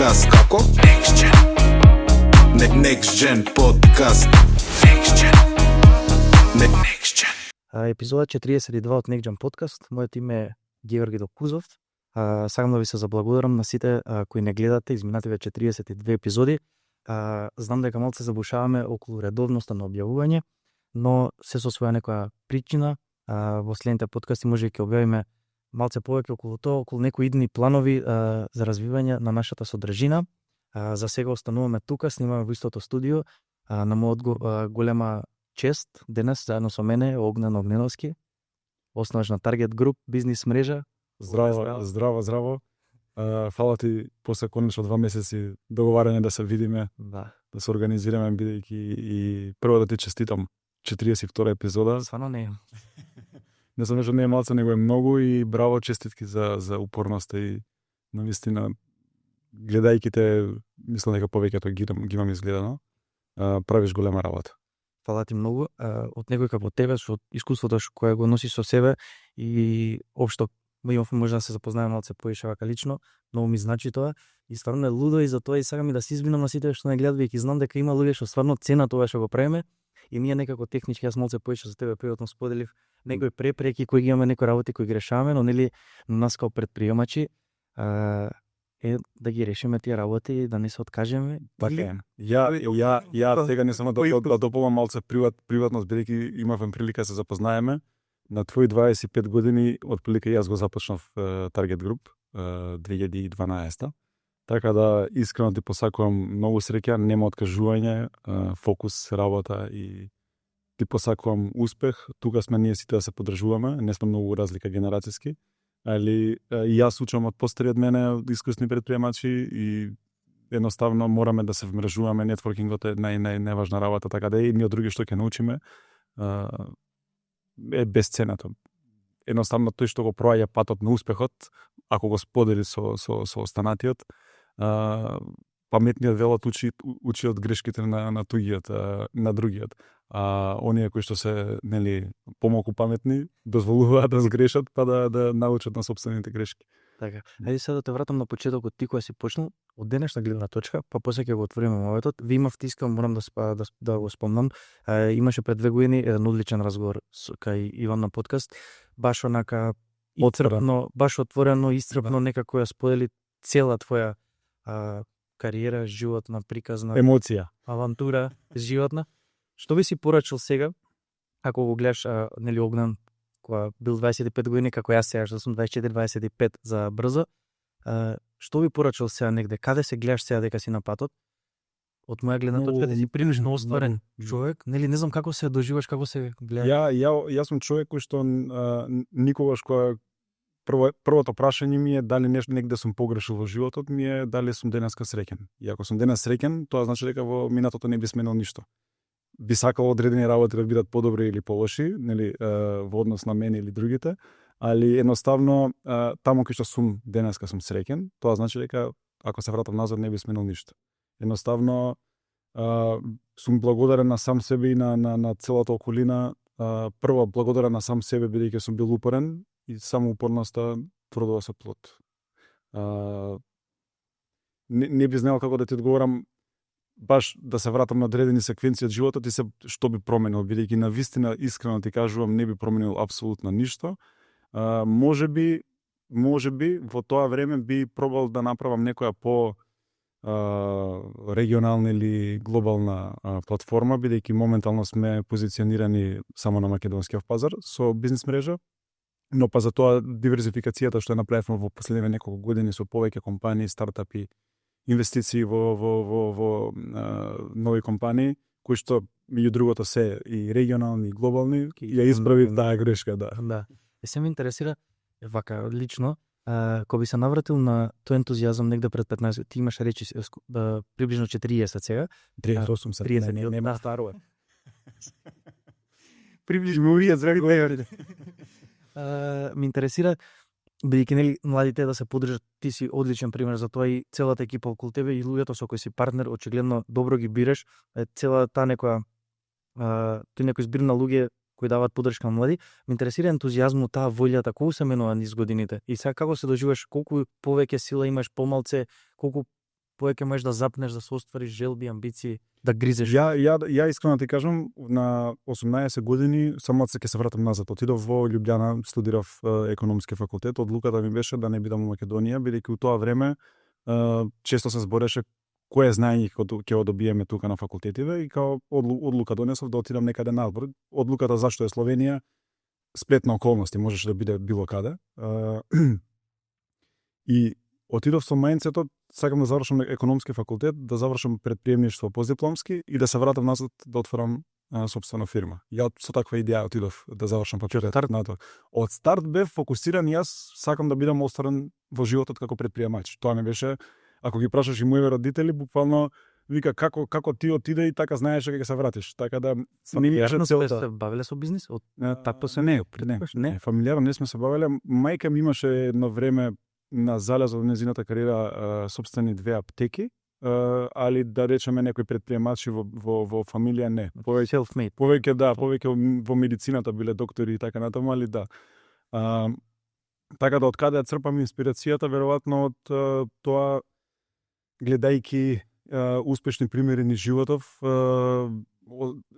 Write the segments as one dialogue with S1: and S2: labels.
S1: подкаст. Како? Next Gen. Next Gen подкаст. Next Gen. Next Gen.
S2: Епизода 42 од Next Gen подкаст. Моето име е Георги Докузов. Сакам да ви се заблагодарам на сите кои не гледате изминативе 42 епизоди. Знам дека малку се забушаваме околу редовноста на објавување, но се со своја некоја причина во следните подкасти може ќе објавиме малце повеќе околу тоа, околу некои идни планови за развивање на нашата содржина. За сега остануваме тука, снимаме во истото студио. На мојот голема чест денес заедно со мене Огнен Огненовски, основач на Target Group, бизнис мрежа.
S3: Здраво. Фала ти после конечно 2 месеци договарање да се видиме, да се организираме, бидејќи и прво да ти честитам 42 епизода.
S2: Стварно не е.
S3: Не само што не е малце, него е многу и браво, честитки за упорноста и навистина гледајќи те, мислам дека повеќето ги имам изгледано, правиш голема работа.
S2: Фала ти многу. Од некој како тебе, со искуството кое го носиш со себе и општо може да се запознаеме малце поише вака лично, многу ми значи тоа и стварно е лудо и за тоа и сакам и да се извинам на сите што не гледат, веќе знам дека има луѓе што стварно цена тоа што го правиме и ние некако технички, јас малце поише за тебе приватно споделив некои препреки кои ги имаме, некои работи кои ги решаваме, но нели нас као предприемачи е да ги решиме тие работи и да не се откажеме.
S3: Ја сега не само да дополнам малце приватност, бидејќи имавме прилика да се запознаеме. На твои 25 години, отприлика јас го започнав Target Group 2012. Така да искрено ти посакувам многу среќа, нема откажување, фокус, работа и ти посакувам успех. Тука сме ние сите да се поддржуваме, не сме многу разлика генерацијски, али и јас учам од постари од мене, искусни предприемачи и едноставно мораме да се вмрежуваме, нетворкингот е најважна работа, така да и ние од други што ќе научиме е безценато. Едноставно тој што го проаѓа патот на успехот, ако го сподели со останатиот, паметниот велот учи од грешките на туѓиот, на другиот. Оние кои што се нели помалку паметни дозволуваат да сгрешат па да научат на сопствените грешки.
S2: Така. Ајде сега да те вратам на почетокот, ти кога си почнал од денешна гледна точка, па после ќе го отвориме моветот. Ви имавте, искам морам да го спомнам, имаше пред 2 години еден одличен разговор кај Иван на подкаст, баш онака отцрпно, баш отворено, исцрпно некако ја сподели цела твоја кариера, животна, приказна,
S3: емоција,
S2: авантура, животна. Што би си порачал сега, ако го гледаш нели Огнен кога бил 25 години, како јас сега, што сум 24-25 за брзо, што би порачал сега негде? Каде се гледаш сега дека си на патот? Од моја гледна точка да си прилично остварен човек, нели не знам како се доживаш, како се гледа.
S3: Јас сум човек кој што никогаш кога првото прашање ми е дали нешто негде сум погрешил во животот, ми е дали сум денеска среќен. И ако сум денес среќен, тоа значи дека во минатото не би сменил ништо. Би сакал одредени работи да бидат подобри или полоши, нели во однос на мене или другите, али едноставно таму кај што сум денеска сум среќен, тоа значи дека ако се вратам назад не би сменил ништо. Едноставно сум благодарен на сам себе и на целата околина. Прво благодарен на сам себе бидејќи сум бил упорен и само упорноста продува со плод. Не би знаел како да ти одговорам баш да се вратам на одредени секвенции од животот и се што би променил, бидејќи на вистина искрено ти кажувам не би променил апсолутно ништо. Може би во тоа време би пробал да направам некоја по регионална или глобална платформа, бидејќи моментално сме позиционирани само на македонскиот пазар со бизнис мрежа, но па за тоа диверзификацијата што ја направивме во последниве неколку години со повеќе компании, стартапи, инвестиции во нови компании, кои што меѓу другото се и регионални и глобални, ја исправив таа грешка, да.
S2: Да. Се ме интересира вака лично, кога би се навратил на тој ентузијазам негде пред 15, ти имаш речи приближно 40 сега.
S3: 38 се.
S2: 30
S3: нема старо е.
S2: Приближно ми здрави. Ме интересира бидејќи нели младите да се поддржат, ти си одличен пример за тоа и целата екипа околу тебе и луѓето со кои си партнер, очигледно добро ги бираш, целата некоја тој некој збир на луѓе кои даваат поддршка на млади. Ме интересира ентузијазмот, таа волјата, колку се менува низ годините и сега како се доживаш, колку повеќе сила имаш, помалце, колку повеќе можеш да запнеш, да се оствариш желби, амбиции, да гризеш.
S3: Ја искрено ти кажам, на 18 години само ќе се вратам назад. Отидов во Љубљана, студирав економски факултет. Одлуката ми беше да не бидам во Македонија, бидејќи у тоа време често се збореше кое знаење ќе го добиеме тука на факултетиве и као одлука донесов да отидам некаде надвор. Одлуката зашто е Словенија сплет на околности, можеше да биде било каде. И отидов со мајндсетот, сакам да завршам економски факултет, да завршам предприемништво постдипломски и да се вратам назад да отворам сопствена фирма. Ја со таква идеја отидов да завршам факултет на тоа. Од старт бев фокусиран, јас сакам да бидам осварен во животот како предприемач. Тоа не беше, ако ги прашаш и моите родители, буквално вика како ти отиде и така знаеш дека ќе се вратиш. Така да
S2: фамилијарно се бавеле со бизнис? Од
S3: такво се не. Фамилијарно не сме се бавеле. Мајка ми имаше едно време на залез од незината кариера сопствени 2 аптеки, али да речеме некои предприемачи во фамилија не. Повеќе во медицината биле доктори и така натаму, али да. Така да од каде ја црпам инспирацијата, веројатно од тоа гледајќи успешни примери низ животов,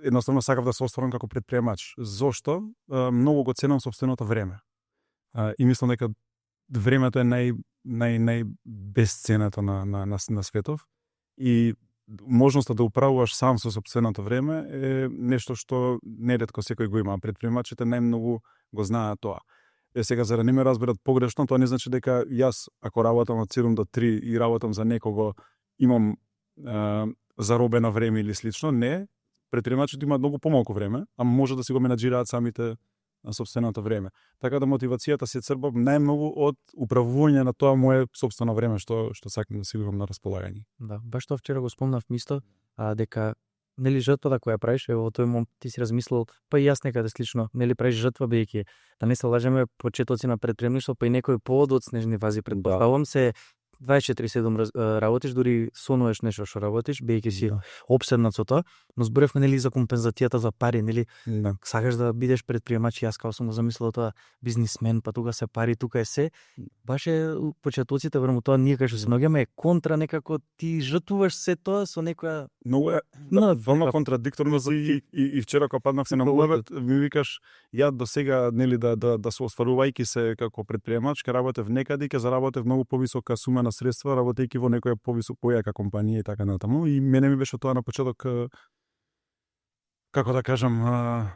S3: едноставно сакав да се остварам како предприемач. Зошто? Многу го ценам сопственото време. И мислам дека времето е најбесценето на светов и можноста да управуваш сам со сопственото време е нешто што неретко секој го има. Предприемачите најмногу го знаат тоа. Сега, за да не ме разберат погрешно, тоа не значи дека јас, ако работам од 7 до 3 и работам за некого, имам заробено време или слично. Не, предприемачите имаат многу помалку време, а може да си го менаџираат самите на сопственото време. Така да мотивацијата се црпа најмногу од управување на тоа мое сопствено време што сакам да си имам на располагање.
S2: Да, баш тоа вчера го спомнав мисто, дека нели жртвата која правиш, во тој момент ти си размислил, па и јас некаде слично, нели правиш жртва бидејќи да не се лажеме почетоци на предприемништво, па и некој повод од снежни вази предпоставувам се 24/7 работиш, дури сонуваш нешто што работиш, бидејќи си опседнат со тоа, но зборевме нели за компензацијата за пари, нели сакаш да бидеш предприемач, јас како сум го замислил тоа бизнисмен, па тука се пари, тука е се. Баш е почетоците врву тоа ние кај што се наоѓаме е контра некако ти жртвуваш се тоа со некоја
S3: многу е вално контрадикторно и вчера кога паднав се на муабет, ми викаш ја до сега нели да се остварувајќи се како предприемач, ке работев некаде, ке заработев многу повисока сума на средства, работејќи во некоја појака компанија и така натаму. И мене ми беше тоа на почеток, како да кажам,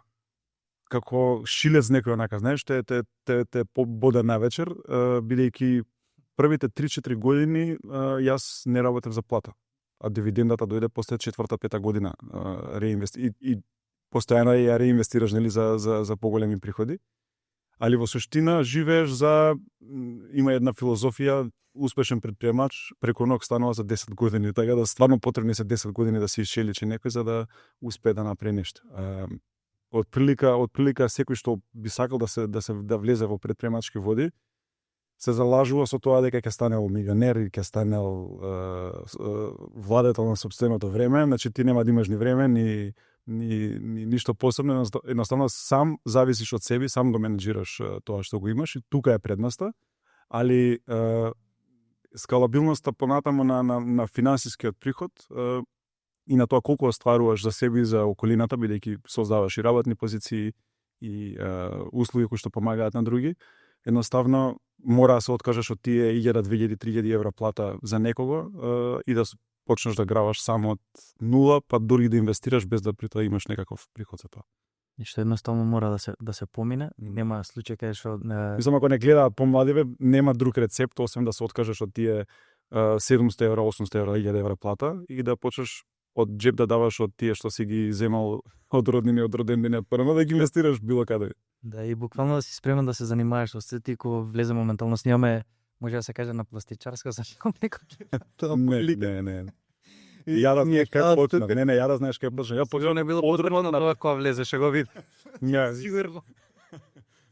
S3: како шилец некој онака, знаеш, те побода на вечер, бидејќи првите 3-4 години јас не работев за плата, а дивидендата дојде после 4-5 година и постојано ја реинвестираш нели за поголеми приходи. Али во суштина живееш има една филозофија, успешен предприемач преку ног станува за 10 години, така да стварно потребни се 10 години да се ишеличи некој за да успее да направи нешто. Од прилика секој што би сакал да влезе во предприемачки води, се залажува со тоа дека ќе станел милионер и ќе станел владетел на сопственото време, значи ти нема да имаш ни време, ни ништо посебно, едноставно сам зависиш од себе, сам го менеџираш тоа што го имаш и тука е предноста, али скалабилноста понатаму на финансискиот приход и на тоа колку остваруваш за себе и за околината, бидејќи создаваш и работни позиции и услуги кои што помагаат на други, едноставно мора да се откажеш од тие 1000, 2000, 3000 евра плата за некого и да почнеш да граваш само од нула, па дури да инвестираш без да при тоа имаш некаков приход за тоа.
S2: И што едноставно мора да се помине, нема случај кај што
S3: мислам ако не гледаат помладиве, нема друг рецепт освен да се откажеш од тие 700 евра, 800 евра, 1000 евра плата и да почнеш од джеб да даваш од тие што си ги земал од роднини, од роден ден, прво да ги инвестираш било каде.
S2: Да, и буквално да си спремен да се занимаваш со сети, кога влезе моментално снимаме, може да се каже на пластичарска, зашто некој
S3: Не. Ја да знаеш како почна. Не, ја да знаеш како почна. Ја почна
S2: не било потребно на тоа кога влезеше го вид.
S3: Сигурно.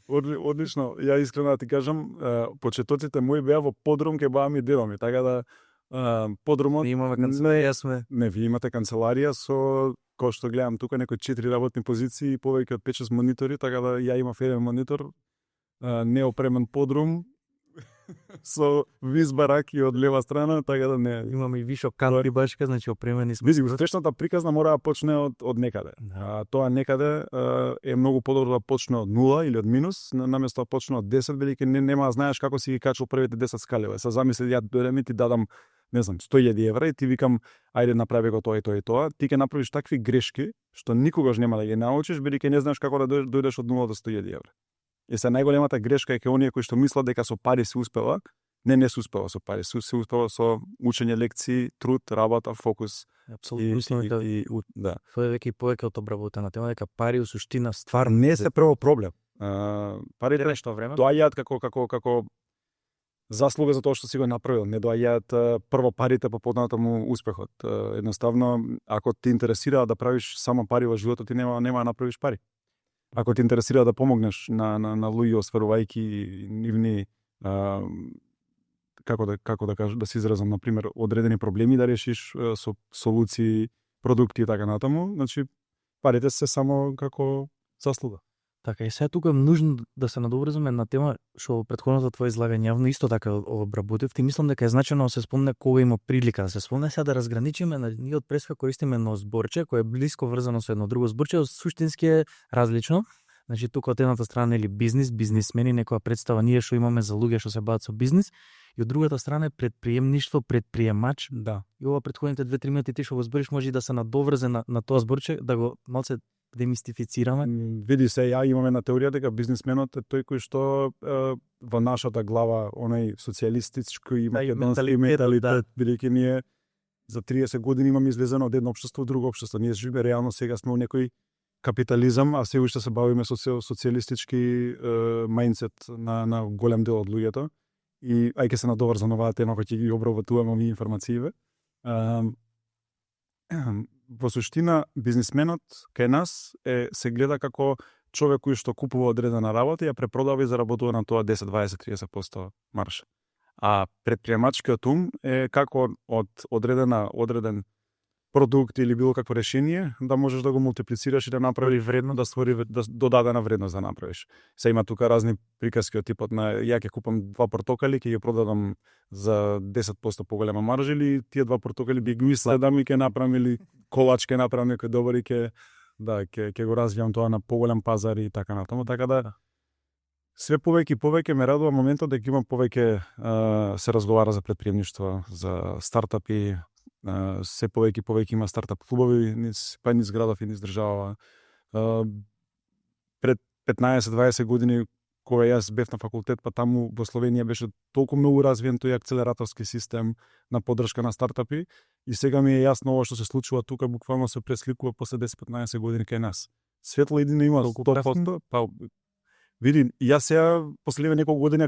S3: Одлично. Ја искрено да ти кажам, почетоците мои беа во подрум ке баба ми дедо ми, така да подрумот
S2: ние имаме канцеларија сме.
S3: Не, ви имате канцеларија со кој што гледам тука некои 4 работни позиции и повеќе од 5-6 монитори, така да ја имав еден монитор, неопремен подрум. со виз бараки од лева страна, така да не.
S2: Имаме и вишо кантри башка, значи опремени сме.
S3: Визи, успешната приказна мора да почне од некаде. Тоа некаде е многу подобро да почне од нула или од минус, наместо да почне од 10, бидејќи нема да знаеш како си ги качил првите 10 скалеве. Се замисли, ја дојдем и ти дадам, не знам, 100.000 евра и ти викам, ајде направи го тоа и тоа и тоа, ти ќе направиш такви грешки што никогаш нема да ги научиш, бидејќи не знаеш како да дојдеш од 0 до 100.000 евра. И се најголемата грешка е кај оние кои што мислат дека со пари се успева, не се успева со пари, се успева со учење лекции, труд, работа, фокус.
S2: Апсолутно
S3: да.
S2: Тоа е веќе и повеќе од обработена тема, дека пари у суштина стварно
S3: не се прво проблем. Парите
S2: нешто време
S3: доаѓаат како заслуга за тоа што си го направил, не доаѓаат прво парите па понатаму успехот. Едноставно, ако те интересира да правиш само пари во животот, ти нема да направиш пари. Ако те интересира да помогнеш на луѓе осварувајќи нивни како да кажам, да се изразам, на пример, одредени проблеми да решиш со солуции, продукти и така натаму, значи парите се само како заслуга.
S2: Така, и сега тука е нужно да се надоврзаме на тема што претходното твое излагање јавно исто така обработив. Ти мислам дека е значено да се спомне кога има прилика да се спомне, сега да разграничиме, ние од преска користиме едно зборче кое е блиско врзано со едно друго зборче, суштински е различно. Значи тука од едната страна е бизнис, бизнисмени, некоја представа ние што имаме за луѓе што се бават со бизнис, и од другата страна е предприемништво, предприемач.
S3: Да.
S2: И ова претходните 2-3 минути ти што го збориш може и да се надоврзе на тоа зборче, да го малце демистифицираме.
S3: Види се, ја имам една теорија дека бизнисменот е тој кој што во нашата глава, онај социјалистички менталитет, бидејќи ние за 30 години имаме излезено од едно општество во друго општество. Ние живееме реално сега сме во некој капитализам, а се уште се бавиме со социјалистички мајндсет на голем дел од луѓето. И ај ќе се надоврзам на оваа тема кој ќе ги обработуваме овие информацииве. Во суштина, бизнисменот кај нас се гледа како човек кој што купува одредена работа и ја препродава и заработува на тоа 10, 20, 30% маржа. А предприемачкиот ум е како од одреден продукт или било какво решение да можеш да го мултиплицираш и да направиш вредно, да створи додадена вредност да направиш. Се има тука разни приказки од типот на ја ќе купам 2 портокали, ќе ги продадам за 10% поголема маржа, или тие 2 портокали би ги исследам и ќе направам, или колач ќе направам некој добар и ќе го развијам тоа на поголем пазар и така натаму. Така да све повеќе и повеќе ме радува моментот дека има повеќе се разговара за предприемништво, за стартапи. Се повеќе и повеќе има стартап клубови, па низ градов и низ држава. Пред 15-20 години, кога јас бев на факултет, па таму во Словенија беше толку многу развиен тој акцелераторски систем на поддршка на стартапи, и сега ми е јасно ова што се случува тука, буквално се пресликува после 10-15 години кај нас. Светло едино има 100%, па види, јас сега последниве неколку години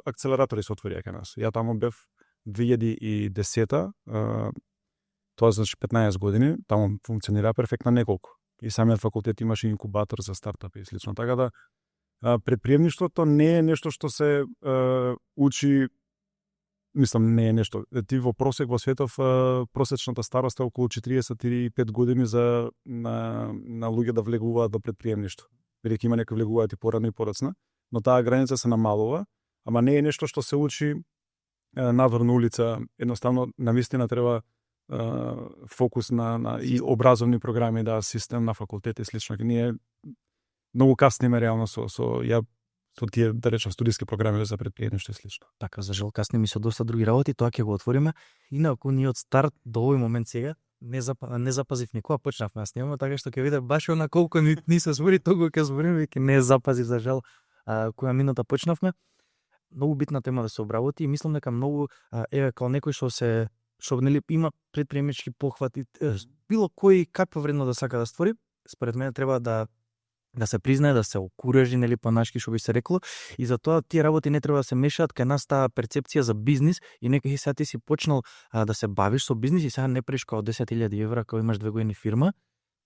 S3: акцелератори се отворија кај нас. Ја таму бев 2010-та, тоа значи 15 години, таму функционира перфектно неколку. И самиот факултет имаше инкубатор за стартапи и слично. Така да предприемништвото не е нешто што се учи, мислам, не е нешто. Ти во просек во светов просечната старост е околу 45 години на луѓе да влегуваат во предприемништво. Бидејќи има некои влегуваат и порано и порацна, но таа граница се намалува, ама не е нешто што се учи надвор на улица. Едноставно навистина треба фокус на и образовни програми, да, систем на факултет и слично. Ние многу касниме реално со тие, да речем, студиски програми за предприемништво и слично.
S2: Така, за жал каснеме со доста други работи, тоа ќе го отвориме. Инаку ние од старт до овој момент сега не запазив никога, почнавме да снимаме, така што ќе виде баш она колку ни се збори, толку ќе збориме, веќе не запазив за жал која минута почнавме. Многу битна тема да се обработи и мислам дека многу као некој што нели има предприемнички похвати, било кој каква вредно да сака да створи, според мене треба да се признае, да се окуражи, нели панашки што би се рекло, и затоа тие работи не треба да се мешаат кај нас таа перцепција за бизнис, и некој сега ти си почнал да се бавиш со бизнис и сега не преш као 10.000 евра кога имаш 2 години фирма.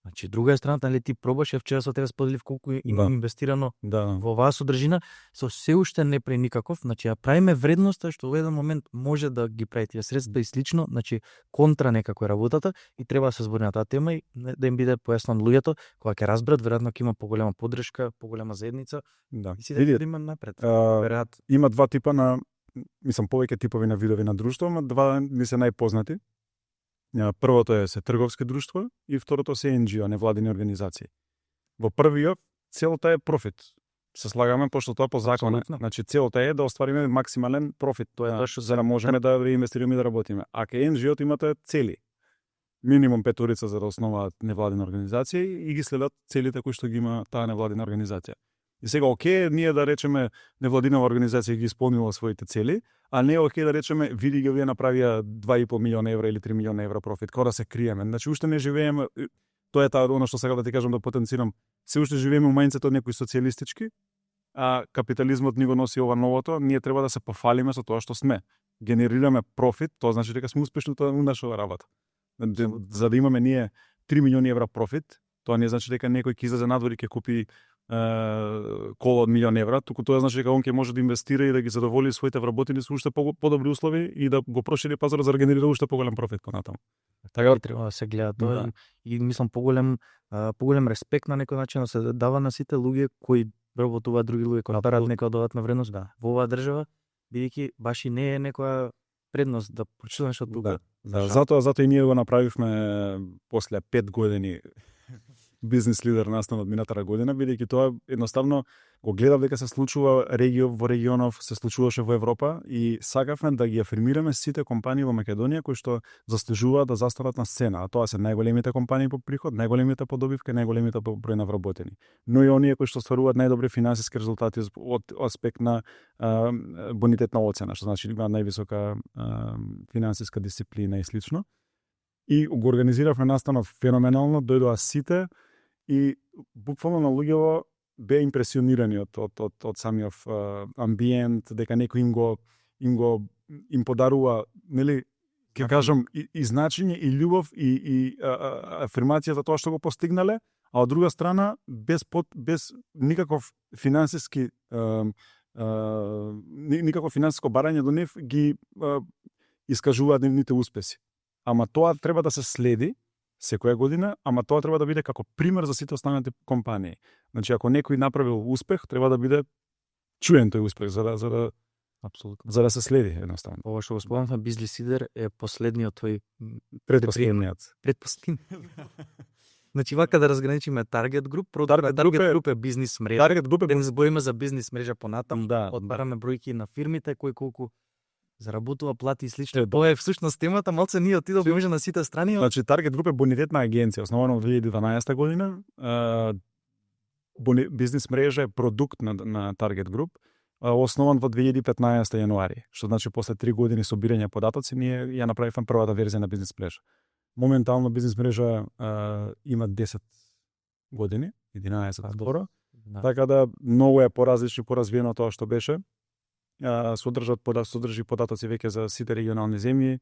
S2: Значи, друга е страната, нали, ти пробаш, вчера со тебе споделив колку има инвестирано во оваа содржина, со се уште не прави никаков, значи, ја правиме вредноста што во еден момент може да ги прави тие средства и слично, значи, контра некако е работата и треба да се збори на таа тема и да им биде појаснено луѓето, кога ќе разберат, веројатно ќе има поголема поддршка, поголема заедница, и си да има напред.
S3: Има два типа на мислам повеќе типови на видови на друштво, ама два ми се најпознати. Првото е се трговски друштво и второто се NGO, невладини организации. Во првиот целта е профит. Се слагаме пошто тоа по закон. Значи целта е да оствариме максимален профит, тоа е за да можеме да реинвестираме и да работиме. А кај NGO имате цели. Минимум 5 за да основаат невладина организација и ги следат целите кои што ги има таа невладина организација. И сега окей, ние да речеме невладинава организација ги исполнила своите цели, а не окей да речеме види ги вие направија 2,5 милиона евра или 3 милиона евра профит, кога да се криеме. Значи уште не живееме, тоа е таа она што сега да ти кажам да потенцирам. Се уште живееме у мајнцето некои социјалистички, а капитализмот ни го носи ова новото, ние треба да се пофалиме со тоа што сме. Генерираме профит, тоа значи дека сме успешни тоа у нашава работа. За да имаме ние 3 милиони евра профит, тоа не значи дека некој ќе излезе надвор и ќе купи кола од милион евра, туку тоа значи дека он ќе може да инвестира и да ги задоволи своите вработени со уште подобри услови и да го прошири пазарот за да генерира уште поголем профит понатаму.
S2: Така треба да се гледа тоа и мислам поголем респект на некој начин да се дава на сите луѓе кои работуваат, други луѓе кои бараат некоја додатна вредност во оваа држава, бидејќи баш и не е некоја предност да почитуваш од тука.
S3: Да, затоа и ние го направивме после 5 години бизнес лидер настанот минатата година, бидејќи тоа едноставно го гледав дека се случува во регионов, се случуваше во Европа и сакавме да ги афирмираме сите компании во Македонија кои што заслужуваат да застанат на сцена, а тоа се најголемите компании по приход, најголемите по добивка, најголемите по број на вработени. Но и оние кои што стваруваат најдобри финансиски резултати од аспект на бонитетна оцена, што значи има највисока финансиска дисциплина и слично. И го организиравме настанот феноменално, дојдоа сите и буквално на луѓето беа импресионирани од самиот амбиент, дека некој им подарува, нели, ќе кажам, и значење, и љубов, и афирмација за тоа што го постигнале, а од друга страна, без никаков финансиски никакво финансиско барање до нив ги искажуваат нивните успеси. Ама тоа треба да се следи секоја година, ама тоа треба да биде како пример за сите останати компании. Значи, ако некој направил успех, треба да биде чуен тој успех за да апсолутно за да се следи едноставно.
S2: Ова што го спомнавме бизнес лидер е последниот тој
S3: предпоследниот.
S2: Значи вака да разграничиме Target Group, Target Group е бизнес мрежа.
S3: Target Group е
S2: да не збориме за бизнес мрежа понатам,
S3: да,
S2: одбараме бројки на фирмите кои колку заработува, плати и слично. Тоа е всушност темата, малце ние отидовме може на сите страни.
S3: Значи Target Group е бонитетна агенција, основана во 2012 година. Бизнес мрежа е продукт на Target Group, основан во 2015 јануари, што значи после 3 години собирање податоци ние ја направивме првата верзија на бизнес мрежа. Моментално бизнес мрежа има 10 години, 11 скоро. Така да многу е поразлично, поразвиено тоа што беше. Содржи податоци веќе за сите регионални земји.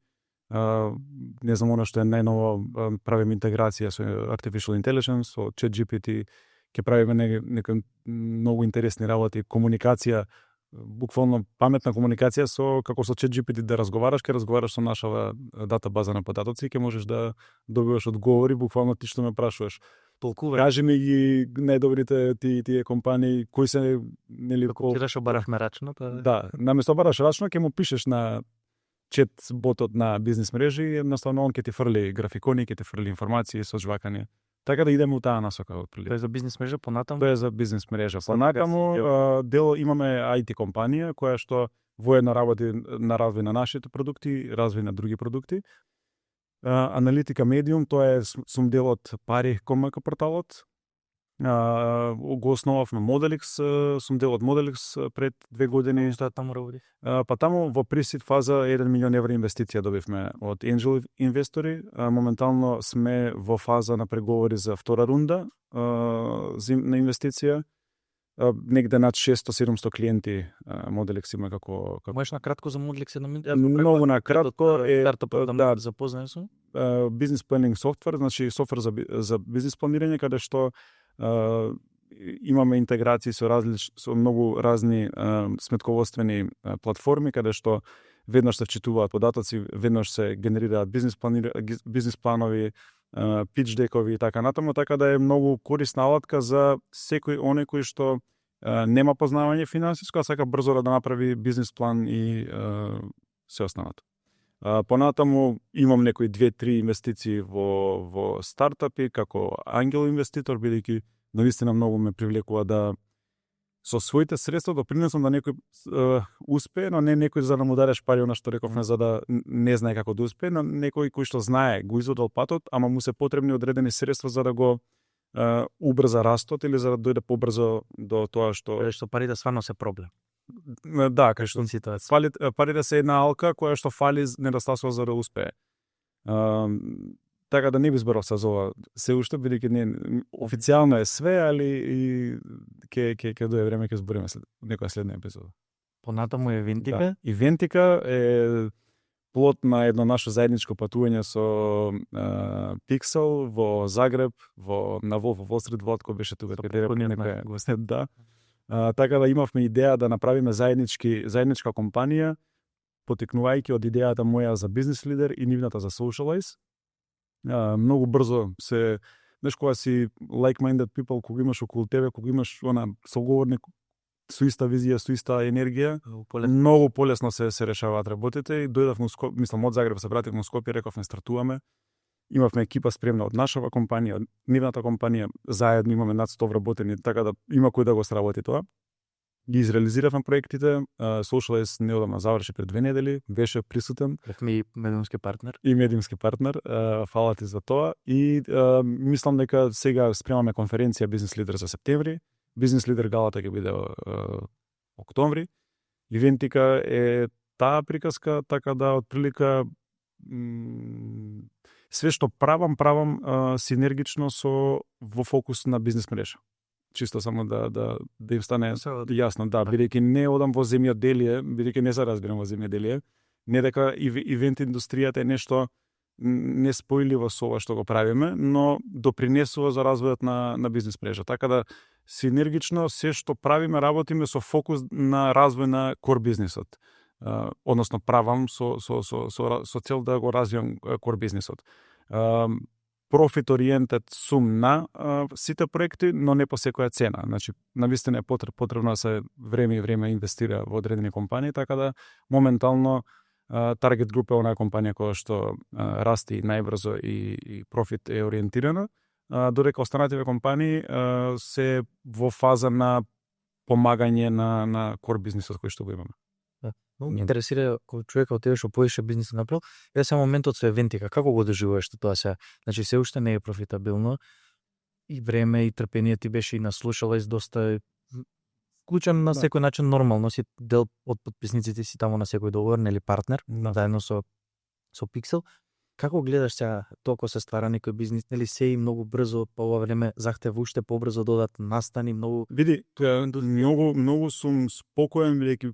S3: Не знам, она што е најново, правиме интеграција со Artificial Intelligence, со ChatGPT, ќе правиме некои многу интересни работи, комуникација, буквално паметна комуникација како со ChatGPT да разговараш, ќе разговараш со нашава датабаза на податоци, ќе можеш да добиваш одговори, буквално ти што ме прашуваш.
S2: Толкува.
S3: Кажи ми ги најдобрите тие компании, кои се, нели,
S2: Кираш обарахме рачното.
S3: Да, наместо бараш рачно, ќе му пишеш на чет ботот на бизнес мрежи и едноставно он ќе ти фрли графикони, ќе ти фрли информации, сожвакање. Така да идеме у таа насока отприлика.
S2: Тоа е за бизнес мрежа понатаму.
S3: Тоа е за бизнес мрежа. Понатаму дел имаме IT компанија која што воедно работи на развој на нашите продукти, развој на други продукти. Аналитика Медиум, тоа е сум дел од Пари КМК порталот. Го основавме Modelix, сум дел од Modelix пред 2 години.
S2: Што таму работи?
S3: Па таму во пресид фаза 1 милион евра инвестиција добивме од Angel инвестори. Моментално сме во фаза на преговори за втора рунда на инвестиција. Негде над 600-700 клиенти Modelix има како
S2: Можеш на кратко за Modelix една минута?
S3: Многу на кратко е
S2: да запознаем со
S3: бизнес планинг софтвер, значи софтвер за бизнес планирање каде што имаме интеграции со многу разни сметководствени платформи каде што веднаш се вчитуваат податоци, веднаш се генерираат бизнес планови, пич декови и така натаму, така да е многу корисна алатка за секој оној кој што нема познавање финансиско, а сака брзо да направи бизнис план и се останато. Понатаму имам некои 2-3 инвестиции во стартапи како ангел инвеститор, бидејќи навистина многу ме привлекува да со своите средства допринесам да некој успее, но не некој за да му дадеш пари, она што рековме, за да не знае како да успее, но некој кој што знае, го изодел патот, ама му се потребни одредени средства за да го убрза растот или за да дојде побрзо до тоа што
S2: парите стварно се проблем.
S3: Да, кај што парите се една алка која што фали недостасува за да успее. Така да не би зборав за ова се уште, бидејќи не официјално е све, али и ќе дое време ќе збориме некоја следна епизода.
S2: Понатаму е Вентика.
S3: Да. И Вентика е плод на едно наше заедничко патување со Pixel во Загреб, на Wolf of Wall Street Влад, кој беше тука. Да. Така да имавме идеја да направиме заедничка компанија, потекнувајќи од идејата моја за бизнес лидер и нивната за Socialize. Многу брзо се, знаеш, кога си like-minded people, кога имаш околу тебе, кога имаш соговорник со иста визија, со иста енергија, многу полесно се решаваат работите и дојдовме од Загреб се вративме во Скопје, рековме стартуваме. Имавме екипа спремна од нашава компанија, од нивната компанија, заедно имаме над 100 вработени, така да има кој да го сработи тоа. Ги изреализиравме проектите, Socialize неодамна заврши пред 2 недели, беше присутен.
S2: Бевме и медиумски партнер.
S3: И медиумски партнер, фала ти за тоа. И мислам дека сега спремаме конференција Бизнес лидер за септември, Бизнес лидер галата ќе биде октомври. И Вентика е таа приказка, така да отприлика све што правам синергично во фокус на бизнес мрежа. Чисто само да им стане јасно, да, бидејќи не одам во земјоделие, бидејќи не се разбирам во земјоделие, не дека ивент индустријата е нешто неспојливо со ова што го правиме, но допринесува за развојот на бизнес мрежа. Така да синергично се што правиме, работиме со фокус на развој на кор бизнисот. Односно правам со цел да го развијам кор бизнисот. Профит ориентед сум на сите проекти, но не по секоја цена. Значи, навистина е потребно да се време инвестира во одредени компании, така да моментално таргет група е онаа компанија која што расти најбрзо и профит е ориентирана, додека останативе компании се во фаза на помагање на кор бизнисот кој што го имаме.
S2: Многу ме интересира кој човека од тебе што повише бизнис направил, е само моментот со Вентика, како го доживуваш тоа сега? Значи се уште не е профитабилно и време и трпение ти беше и на Socialize доста вклучен на секој начин нормално, си дел од потписниците си таму на секој договор, нели партнер, заедно со Pixel. Како гледаш сега толку се ствара некој бизнис, нели се и многу брзо по ова време захтева уште побрзо додат настани многу.
S3: Види, многу сум спокоен бидејќи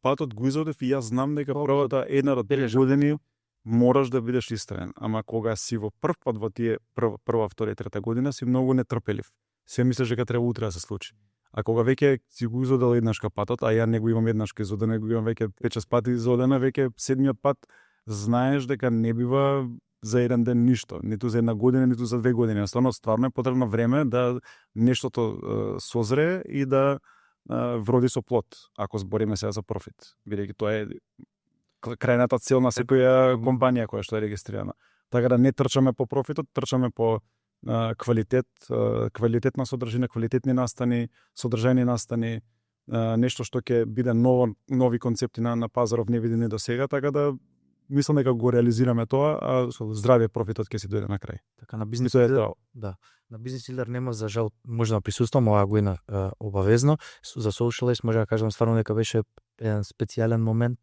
S3: патот го изодев и јас знам дека првата една до 3 години мораш да бидеш истраен, ама кога си во прв пат во тие прва, втора и трета година си многу нетрпелив. Се мислиш дека треба утре да се случи. А кога веќе си го изодел еднашка патот, а ја не го имам еднашка изодена, го имам веќе 5-6 пати изодена, веќе седмиот пат знаеш дека не бива за еден ден ништо, ниту за една година, ниту за 2 години. Стварно е потребно време да нештото созре и да вроди со плод, ако збориме сега за профит. Бидејќи тоа е крајната цел на секоја компанија која што е регистрирана. Така да не трчаме по профитот, трчаме по квалитетна содржина, квалитетни настани, содржајни настани, нешто што ќе биде нови концепти на пазаров невидени до сега, така да мислам дека го реализираме тоа, а со здравје профитот ќе си дојде на крај.
S2: Така на бизнес лидер, да. На бизнес лидер нема за жал може да присуствам оваа година обавезно. За Socialize може да кажам стварно дека беше еден специјален момент.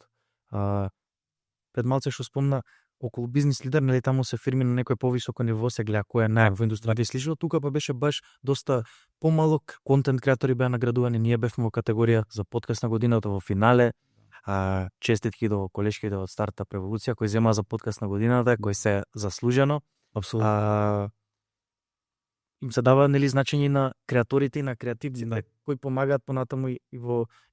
S2: Пред малце што спомна околу бизнес лидер, нели таму се фирми на некој повисоко ниво, се гледа кој е нај во индустријата и слично. Тука па беше баш доста помалок контент креатори беа наградувани. Ние бевме во категорија за подкаст на годината во финале. Честитки до колешките од Стартап Револуција кои зема за подкаст на годината, кои се заслужено.
S3: Апсолутно.
S2: Им се дава нели значење на креаторите и на креативците кои помагаат понатаму и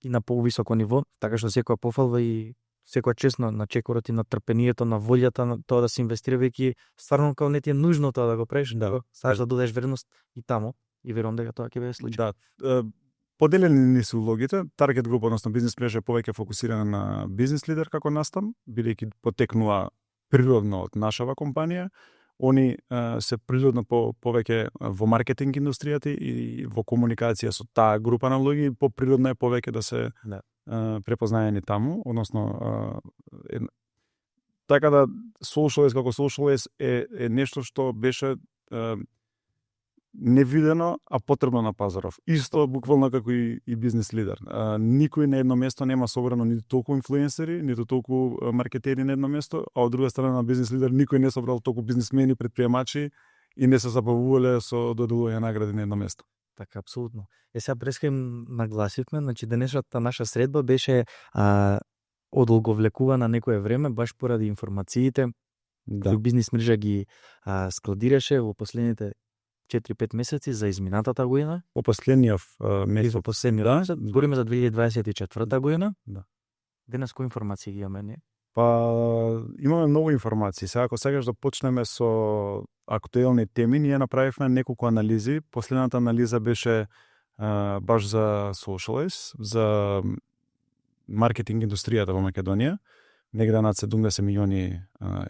S2: на повисоко ниво, така што секоја пофалва и секоја чест на чекорот и на трпението, на волјата на тоа да се инвестира, веќе стварно као не ти е нужно тоа да го правиш, сакаш да додадеш вредност и таму и верувам дека тоа ќе биде случај.
S3: Да. Поделени не се улогите, таргет група, односно бизнес мрежа е повеќе фокусирана на бизнес лидер како настан, бидејќи потекнува природно од нашава компанија. Они се природно повеќе во маркетинг индустријата и во комуникација со таа група на луѓе, поприродно е повеќе да се препознаени таму, односно така да Socialist како Socialist е нешто што беше невидено, а потребно на пазаров. Исто буквално како и бизнес лидер. Никој на едно место нема собрано ниту толку инфлуенсери, ниту толку маркетери на едно место, а од друга страна на бизнес лидер никој не собрал толку бизнисмени, предприемачи и не се забавувале со доделување награди на едно место.
S2: Така, апсолутно. Сега преска им нагласивме, значи денешната наша средба беше одолговлекувана некое време, баш поради информациите кои бизнес мрежа ги складираше во последните 4-5 месеци за изминатата година.
S3: По последниот месец.
S2: Во последниот месец. Збориме за 2024 година.
S3: Да.
S2: Денес кои информации ги имаме ние?
S3: Па имаме многу информации. Сега ако сакаш да почнеме со актуелни теми, ние направивме неколку анализи. Последната анализа беше баш за Socialist, за маркетинг индустријата во Македонија. Негде над 70 милиони